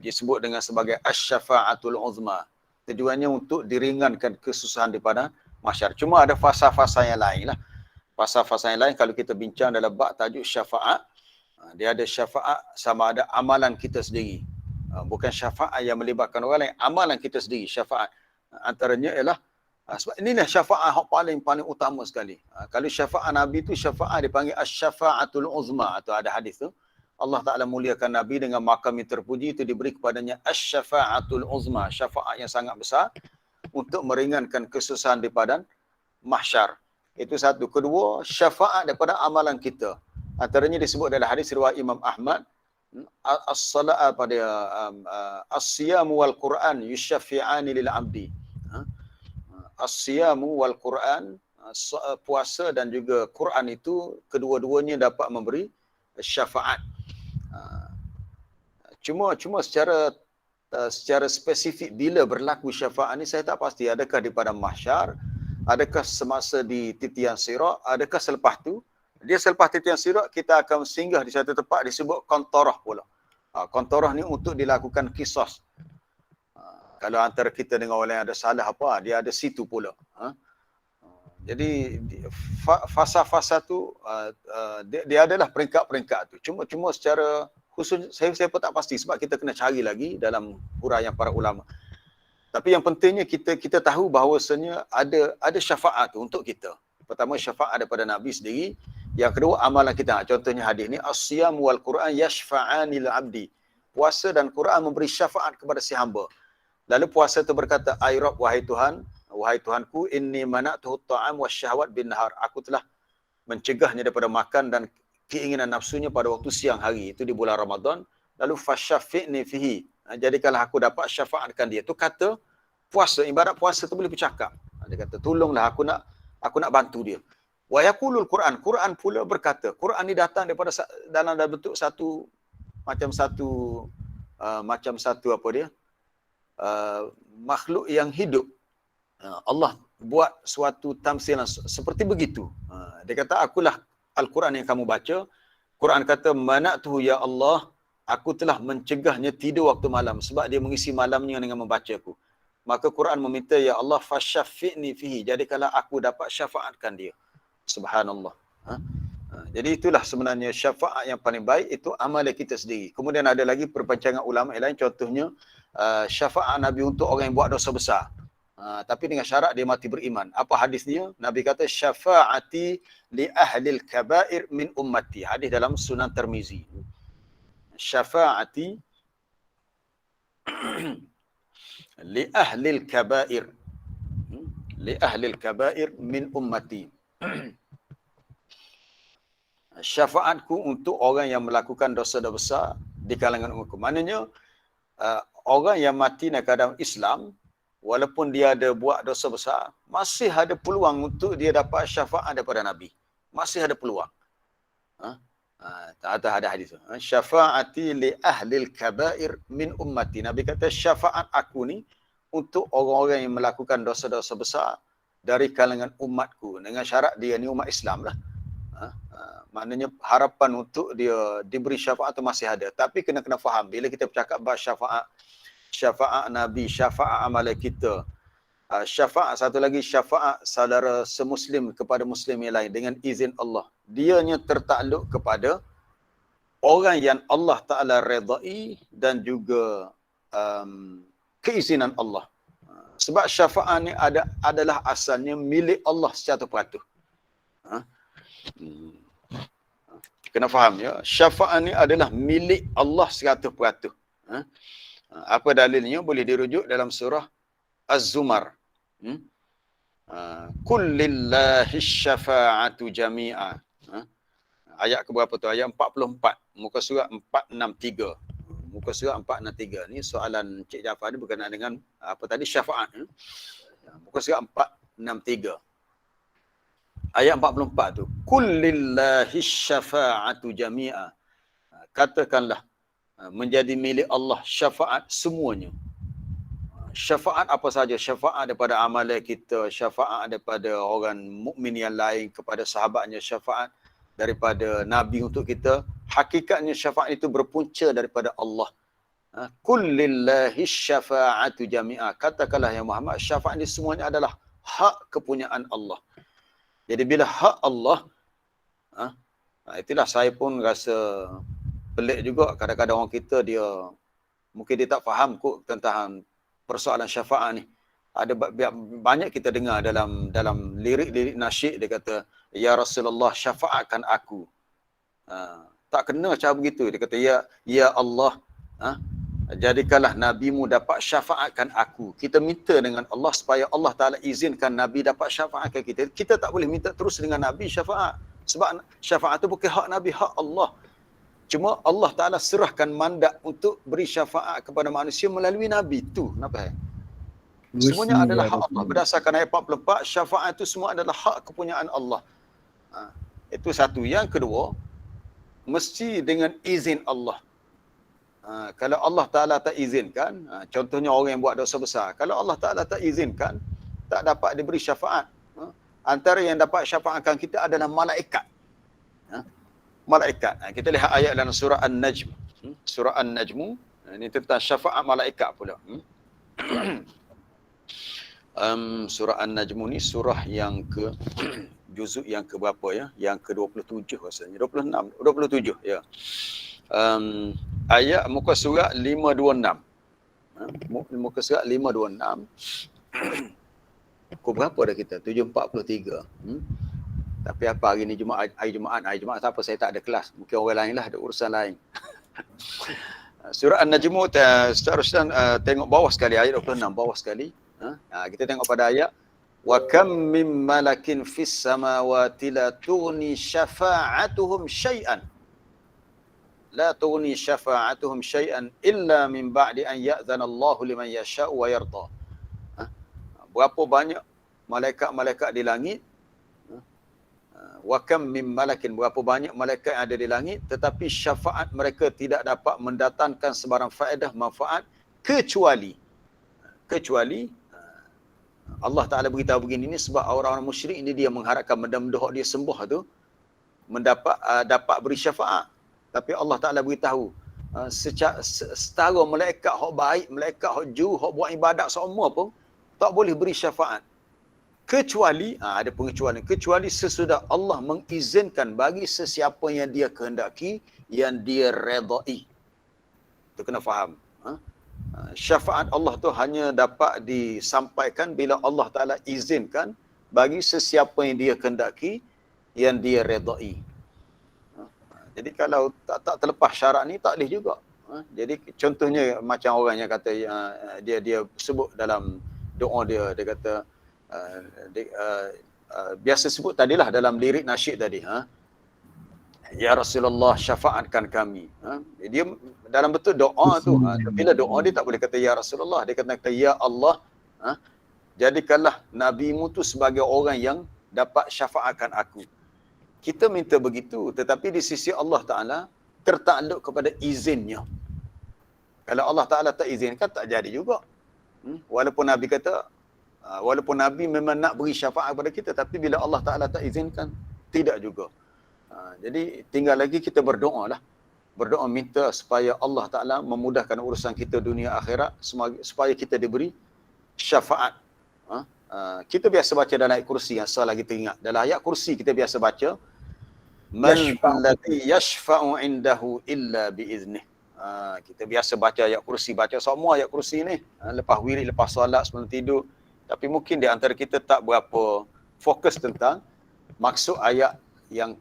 Dia sebut dengan sebagai asy-syafa'atul uzma. Tujuannya untuk diringankan kesusahan di pada mahsyar. Cuma ada fasa-fasa yang lain lah. Fasa-fasa yang lain kalau kita bincang dalam bab tajuk syafaat, dia ada syafaat sama ada amalan kita sendiri. Bukan syafaat yang melibatkan orang lain, amalan kita sendiri syafaat. Antaranya ialah sebab inilah syafaat yang paling utama sekali. Kalau syafaat Nabi tu syafaat dipanggil asy-syafa'atul uzma, atau ada hadis tu Allah Ta'ala muliakan Nabi dengan makam yang terpuji, itu diberi kepadanya asy-syafa'atul uzma, syafaat yang sangat besar untuk meringankan kesusahan di padang mahsyar. Itu satu. Kedua, syafaat daripada amalan kita. Antaranya disebut dalam hadis riwayat Imam Ahmad, as-salat pada as-siyamu wal Quran yusyafi'ani lil 'abdi. As-siyamu wal Quran, puasa dan juga Quran itu kedua-duanya dapat memberi syafaat. Cuma secara spesifik bila berlaku syafaat ni saya tak pasti. Adakah di padang mahsyar, adakah semasa di titian sirat, adakah selepas tu? Dia selepas titian sirat kita akan singgah di satu tempat disebut qantarah pula. Qantarah ni untuk dilakukan qisas. Kalau antara kita dengan orang yang ada salah apa, dia ada situ pula. Jadi fasa-fasa tu dia adalah peringkat-peringkat tu. Cuma secara khusus saya pun tak pasti sebab kita kena cari lagi dalam huraian para ulama. Tapi yang pentingnya kita tahu bahawasanya ada syafaat tu untuk kita. Pertama syafaat daripada Nabi sendiri. Yang kedua amalan kita. Contohnya hadis ni as-siyam wal Quran yashfa'anil abdi. Puasa dan Quran memberi syafaat kepada si hamba. Lalu puasa itu berkata, ay Rabb, wahai Tuhan, wahai Tuhanku, inni mana'tuhu ta'am wasyahwat bin nahar. Aku telah mencegahnya daripada makan dan keinginan nafsunya pada waktu siang hari. Itu di bulan Ramadan. Lalu fasyafi'ni fihi. Jadikanlah aku dapat syafaatkan dia. Itu kata puasa, ibarat puasa tu boleh bercakap. Dia kata, tolonglah aku nak bantu dia. Wa yaqulul Quran. Quran pula berkata, Quran ni datang daripada dalam bentuk macam satu apa dia? Makhluk yang hidup. Allah buat suatu tamsilan seperti begitu. Dia kata, akulah Al-Quran yang kamu baca. Quran kata, mana'tuhu ya Allah, aku telah mencegahnya tidur waktu malam sebab dia mengisi malamnya dengan membaca aku. Maka Quran meminta, ya Allah, fasyafi'ni fihi, jadikanlah aku dapat syafaatkan dia. Subhanallah. Jadi itulah sebenarnya syafaat yang paling baik, itu amalan kita sendiri. Kemudian ada lagi perbincangan ulama yang lain, contohnya syafaat Nabi untuk orang yang buat dosa besar. Tapi dengan syarat dia mati beriman. Apa hadisnya? Nabi kata, syafaati li ahlil kabair min ummati. Hadis dalam Sunan Tirmizi. Syafaati li ahlil kabair. Li ahlil kabair min ummati. Syafaatku untuk orang yang melakukan dosa-dosa besar di kalangan umatku. Maknanya orang yang mati dalam keadaan Islam, walaupun dia ada buat dosa besar, masih ada peluang untuk dia dapat syafaat daripada Nabi. Masih ada peluang. Ada hadis. Syafaati li ahlil kabair min ummati. Nabi kata, syafaat aku ni untuk orang-orang yang melakukan dosa-dosa besar dari kalangan umatku. Dengan syarat dia ni umat Islam lah. Maknanya harapan untuk dia diberi syafaat tu masih ada. Tapi kena faham, bila kita bercakap bahas syafaat Nabi, syafaat amalan kita, syafaat satu lagi, syafaat saudara semuslim kepada muslim yang lain dengan izin Allah. Dianya tertakluk kepada orang yang Allah Ta'ala redai dan juga keizinan Allah. Sebab syafaat ni adalah asalnya milik Allah secara peratus. Kena faham ya, syafaat ni adalah milik Allah 100%. Apa dalilnya? Boleh dirujuk dalam surah Az-Zumar. Kullillahi syafa'atu jami'a. Ayat ke berapa tu? Ayat 44. Muka surat 463. Muka surat 463. Ni soalan Cik Jafar ni berkenaan dengan apa tadi? Syafaat. Muka surat 463. Ayat 44 tu. Kullillahi syafa'atu jami'a. Katakanlah, menjadi milik Allah syafaat semuanya. Syafaat apa saja? Syafaat daripada amalan kita, syafaat daripada orang mukmin yang lain kepada sahabatnya, syafaat daripada Nabi untuk kita. Hakikatnya syafaat itu berpunca daripada Allah. Kullillahi syafa'atu jami'a. Katakanlah ya Muhammad, syafaat ini semuanya adalah hak kepunyaan Allah. Jadi bila hak Allah, itulah saya pun rasa pelik juga. Kadang-kadang orang kita mungkin dia tak faham kot tentang persoalan syafaat ni. Ada banyak kita dengar dalam lirik-lirik nasyid, dia kata, ya Rasulullah syafaatkan aku. Tak kena cara begitu. Dia kata, ya Allah, jadikanlah nabimu dapat syafaatkan aku. Kita minta dengan Allah supaya Allah Ta'ala izinkan Nabi dapat syafaatkan kita. Kita tak boleh minta terus dengan Nabi syafaat. Sebab syafaat itu bukan hak Nabi, hak Allah. Cuma Allah Ta'ala serahkan mandat untuk beri syafaat kepada manusia melalui Nabi. Itu nampak. Semuanya adalah hak Allah. Berdasarkan ayat 44, syafaat itu semua adalah hak kepunyaan Allah. Itu satu. Yang kedua, mesti dengan izin Allah. Kalau Allah Ta'ala tak izinkan, contohnya orang yang buat dosa besar, kalau Allah Ta'ala tak izinkan, tak dapat diberi syafaat. Antara yang dapat syafaatkan kita adalah malaikat. Malaikat. Kita lihat ayat dalam surah An-Najm. Surah An-Najmu, ini tentang syafaat malaikat pula. Surah An-Najm ni surah yang ke juzuk yang ke berapa ya? Yang ke-27 rasanya. 26, 27 ya. Ayat muka surat 526. Muka surat 526. Pukul berapa dah kita? 7.43. Tapi apa hari ni Jumaat, hari Jumaat tak apa, saya tak ada kelas. Mungkin orang lain lah, ada urusan lain. Surah An-Najm, seterusnya tengok bawah sekali, ayat 26, bawah sekali. Kita tengok pada ayat wa kam mim malakin fis samawati la tughni syafa'atuhum syai'an illa min ba'di an ya'zana Allahu liman yasha'u wa yarda. Berapa banyak malaikat-malaikat di langit, wa kam mim malakin, berapa banyak malaikat yang ada di langit, tetapi syafaat mereka tidak dapat mendatangkan sebarang faedah manfaat kecuali Allah Ta'ala beritahu begini ni sebab orang-orang musyrik ini dia mengharapkan benda-benda dia sembah tu dapat beri syafaat. Tapi Allah Ta'ala beritahu setara malaikat hak baik, malaikat hak jauh, hak buat ibadat semua pun tak boleh beri syafaat. Kecuali, ada pengecualian, kecuali sesudah Allah mengizinkan bagi sesiapa yang dia kehendaki, yang dia redai. Itu kena faham. Syafaat Allah tu hanya dapat disampaikan bila Allah Ta'ala izinkan bagi sesiapa yang dia kehendaki, yang dia redai. Jadi kalau tak terlepas syarat ni, tak boleh juga. Jadi contohnya macam orang yang kata dia sebut dalam doa dia kata biasa sebut tadilah dalam lirik nasyid tadi, ya Rasulullah syafaatkan kami. Dia dalam bentuk doa tu. Bila doa dia tak boleh kata ya Rasulullah, dia kata ya Allah, jadikanlah nabimu tu sebagai orang yang dapat syafaatkan aku. Kita minta begitu, tetapi di sisi Allah Ta'ala tertakluk kepada izinnya. Kalau Allah Ta'ala tak izinkan, tak jadi juga. Walaupun Nabi kata, walaupun Nabi memang nak beri syafaat kepada kita, tapi bila Allah Ta'ala tak izinkan, tidak juga. Jadi tinggal lagi kita berdoa lah. Berdoa minta supaya Allah Ta'ala memudahkan urusan kita dunia akhirat, supaya kita diberi syafaat. Kita biasa baca dalam ayat kursi, yang salah kita ingat. Dalam ayat kursi kita biasa baca, man alladhi yashfa'u indahu illa biiznih. Kita biasa baca ayat kursi, baca semua ayat kursi ni. Lepas wirid, lepas solat, sebelum tidur. Tapi mungkin di antara kita tak berapa fokus tentang maksud ayat yang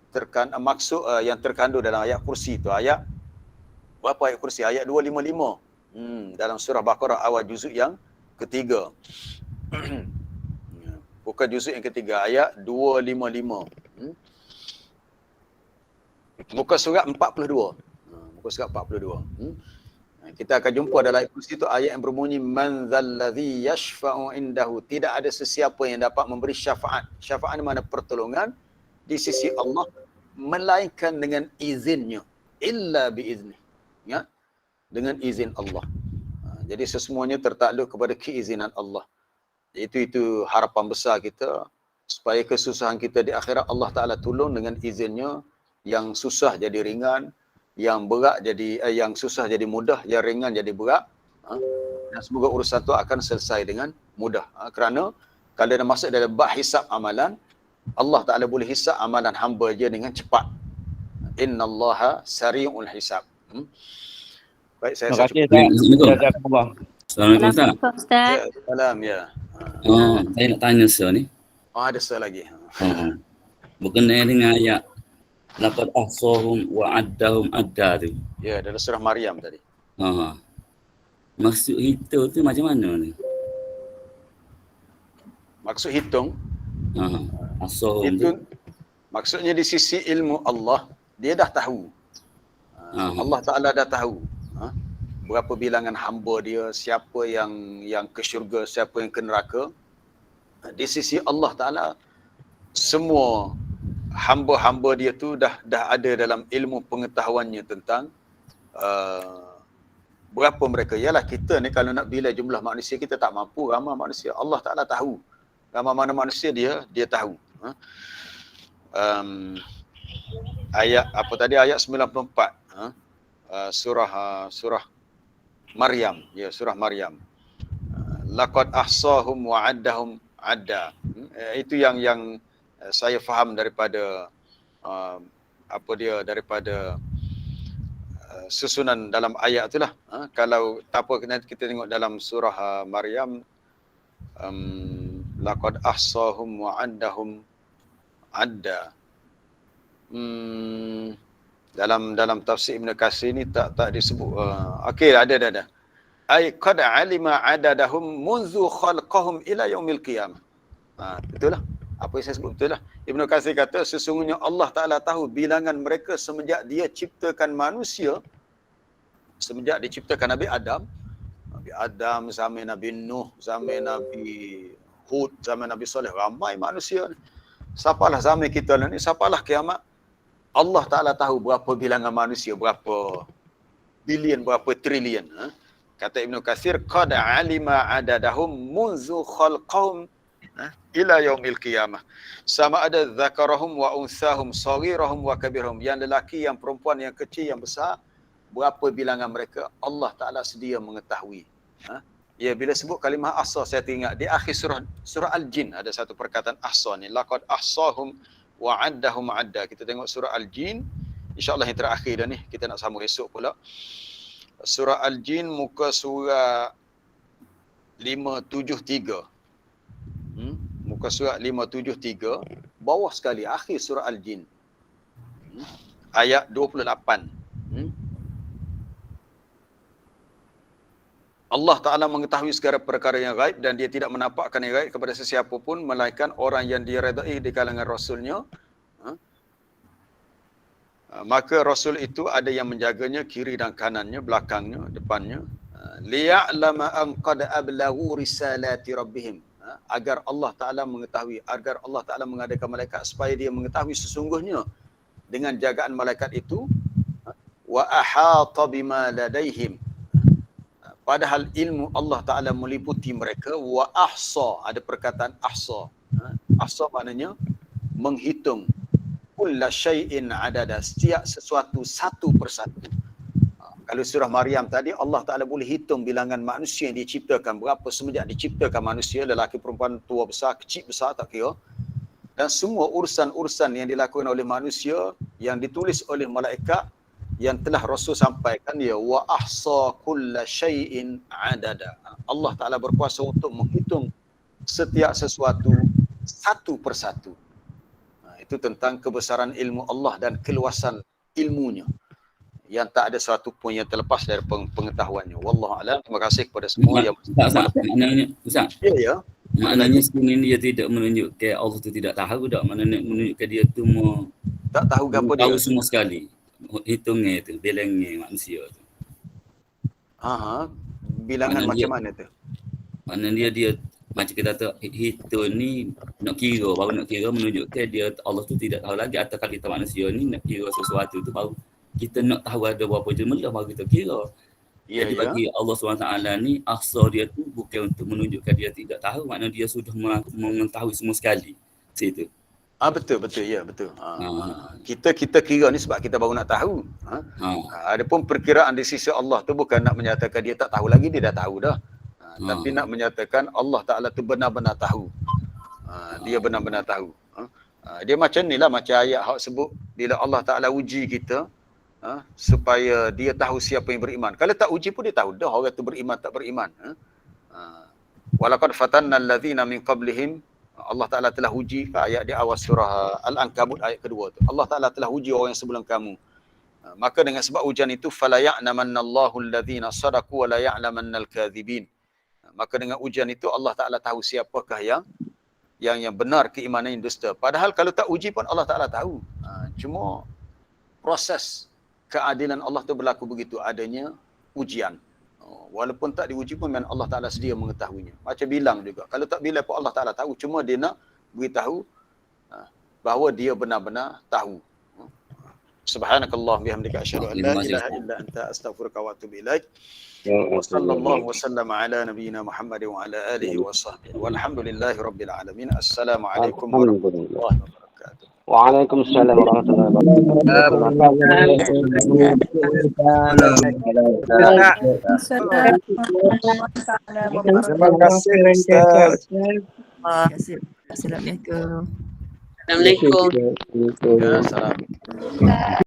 terkandung dalam ayat kursi tu. Ayat berapa ayat kursi? Ayat 255. Dalam surah Baqarah awal juzuk yang ketiga. Bukan juzuk yang ketiga, ayat 255. Muka surat 42. Muka surat 42. Kita akan jumpa dalam ayat kursi itu ayat yang berbunyi man dzalladzi yashfa'u indahu, tidak ada sesiapa yang dapat memberi syafaat. Syafaat mana pertolongan di sisi Allah melainkan dengan izinnya, illa biizni. Ya, dengan izin Allah. Jadi sesemuanya tertakluk kepada keizinan Allah. Itu harapan besar kita, supaya kesusahan kita di akhirat Allah Ta'ala tolong dengan izinnya. Yang susah jadi ringan, yang berat jadi yang susah jadi mudah, yang ringan jadi berat. Dan semoga urusan itu akan selesai dengan mudah. Kerana kalau dah masuk dalam bab hisab amalan, Allah Ta'ala boleh hisab amalan hamba je dengan cepat. Innallaha sari'ul hisab. Baik, saya Terima kasih Ustaz. Jazakumullah. Assalamualaikum Ustaz. Ustaz. Salam ya. Saya nak tanya Ustaz ni. Ada soal lagi. Berkenaan dengan ayat laqad ahsahum wa addahum adda tu. Ya, dalam surah Maryam tadi. Maksud hitung tu macam mana ni? Maksud hitung, Ahsahum tu. itu maksudnya di sisi ilmu Allah, dia dah tahu. Allah Ta'ala dah tahu berapa bilangan hamba dia, siapa yang ke syurga, siapa yang ke neraka. Di sisi Allah Ta'ala, semua hamba-hamba dia tu dah ada dalam ilmu pengetahuannya tentang berapa mereka. Yalah kita ni kalau nak bila jumlah manusia, kita tak mampu ramai manusia. Allah Ta'ala tahu ramai mana manusia, dia tahu. Ayat apa tadi, ayat 94, surah Maryam, ya, surah Maryam. laqad ahsahum wa addahum adda. Itu yang saya faham daripada daripada susunan dalam ayat itulah. Kalau tak apa nanti kita tengok dalam surah Maryam, laqad ahsahum wa addahum adda. Dalam tafsir Ibn Katsir ni tak disebut. Okey, ada. Ai qad alima adadahum munzu khalqahum ila yaumil qiyamah. Betul lah. Apa yang saya sebut betul lah. Ibn Katsir kata sesungguhnya Allah Ta'ala tahu bilangan mereka semenjak dia ciptakan manusia, semenjak diciptakan Nabi Adam sampai Nabi Nuh, sampai Nabi Hud, sampai Nabi Saleh, ramai manusia. Sapalah zaman kita ni, sapalah kiamat. Allah Ta'ala tahu berapa bilangan manusia, berapa bilion, berapa trilion. Kata Ibn Katsir, qad alima adadahum munzu khalqahum ila yaumil qiyamah. Sama ada zakarahum wa unsahum, saghirahum wa kabirahum. Yang lelaki, yang perempuan, yang kecil, yang besar, berapa bilangan mereka, Allah Ta'ala sedia mengetahui. Ya, bila sebut kalimah ahsa, saya teringat di akhir surah Al-Jin ada satu perkataan ahsa ni, laqad ahsahum wa addahum adda. Kita tengok surah Al-Jin, insya-Allah yang terakhir dah ni, kita nak sambung esok pula. Surah Al-Jin muka surah 573. Muka surat 573, bawah sekali akhir surah Al-Jin. Ayat 28. Allah Ta'ala mengetahui segala perkara yang gaib dan dia tidak menampakkan yang gaib kepada sesiapa pun melainkan orang yang diredai di kalangan Rasulnya. Maka Rasul itu ada yang menjaganya kiri dan kanannya, belakangnya, depannya. Liya'lama an qad ablaghu risalati rabbihim. Agar Allah Ta'ala mengetahui, agar Allah Ta'ala mengadakan malaikat supaya dia mengetahui sesungguhnya dengan jagaan malaikat itu. Wa ahata bima ladaihim. Padahal ilmu Allah Ta'ala meliputi mereka. Wa ahsa, ada perkataan ahsa. Ahsa maknanya menghitung. Kulla syai'in adada, setiap sesuatu satu persatu. Kalau surah Maryam tadi, Allah Ta'ala boleh hitung bilangan manusia yang diciptakan. Berapa semenjak diciptakan manusia, lelaki, perempuan, tua, besar, kecil, besar, tak kira. Dan semua urusan-urusan yang dilakukan oleh manusia, yang ditulis oleh malaikat, yang telah Rasul sampaikan, ya wa ahsa kulla syai'in adada. Allah Ta'ala berkuasa untuk menghitung setiap sesuatu satu persatu. Itu tentang kebesaran ilmu Allah dan keluasan ilmunya, yang tak ada satu pun yang terlepas dari pengetahuannya. Wallahu a'lam. Terima kasih kepada semua yang Ustaz. Ya. Maknanya sebenarnya dia tidak menunjukkan Allah tu tidak tahu dak, maknanya menunjukkan dia tu Tak tahu apa dia. tahu semua sekali. Hitungnya itu, bilangnya manusia tu. Bilangan Mana macam dia? mana tu? Maknanya dia macam kita tahu hitung ni nak kira, baru nak kira menunjukkan dia Allah tu tidak tahu lagi, atau kalau kita manusia ni nak kira sesuatu tu baru kita nak tahu ada berapa jumlah baru kita kira. Jadi bagi Allah SWT ni, ahsa dia tu bukan untuk menunjukkan dia tidak tahu, maknanya dia sudah mengetahui semua sekali. Situ. Betul, ya, betul. Kita kira ni sebab kita baru nak tahu. Adapun perkiraan di sisi Allah tu bukan nak menyatakan dia tak tahu lagi, dia dah tahu dah. Tapi nak menyatakan Allah Ta'ala tu benar-benar tahu. Dia benar-benar tahu. Dia macam ni lah, macam ayat hak sebut, bila Allah Ta'ala uji kita, supaya dia tahu siapa yang beriman. Kalau tak uji pun dia tahu dah orang tu beriman tak beriman. Walaqad fatanna allazina min qablihim, Allah Ta'ala telah uji, ayat di awal surah Al-Ankabut ayat kedua tu. Allah Ta'ala telah uji orang yang sebelum kamu. Maka dengan sebab ujian itu, fala ya'lamannallahu allazina sadaqu wa la ya'lamannal kadzibin. Maka dengan ujian itu Allah Ta'ala tahu siapakah yang benar keimanan yang dusta. Padahal kalau tak uji pun Allah Ta'ala tahu. Cuma proses keadilan Allah tu berlaku begitu, adanya ujian. Walaupun tak diuji pun memang Allah Ta'ala sedia mengetahuinya. Macam bilang juga. Kalau tak bilang pun Allah Ta'ala tahu. Cuma dia nak beritahu bahawa dia benar-benar tahu. Subhanakallah bihamdika asyhadu an la ilaha illa anta astaghfiruka wa atubu ilaik. Wa sallallahu wa sallama ala nabiyyina Muhammad wa ala alihi wa sahbihi. Walhamdulillahi rabbil alamin. Assalamualaikum warahmatullahi wabarakatuh. Waalaikumsalam warahmatullahi wabarakatuh. Terima kasih Ustaz. Assalamualaikum. Assalamualaikum. Ya, salam.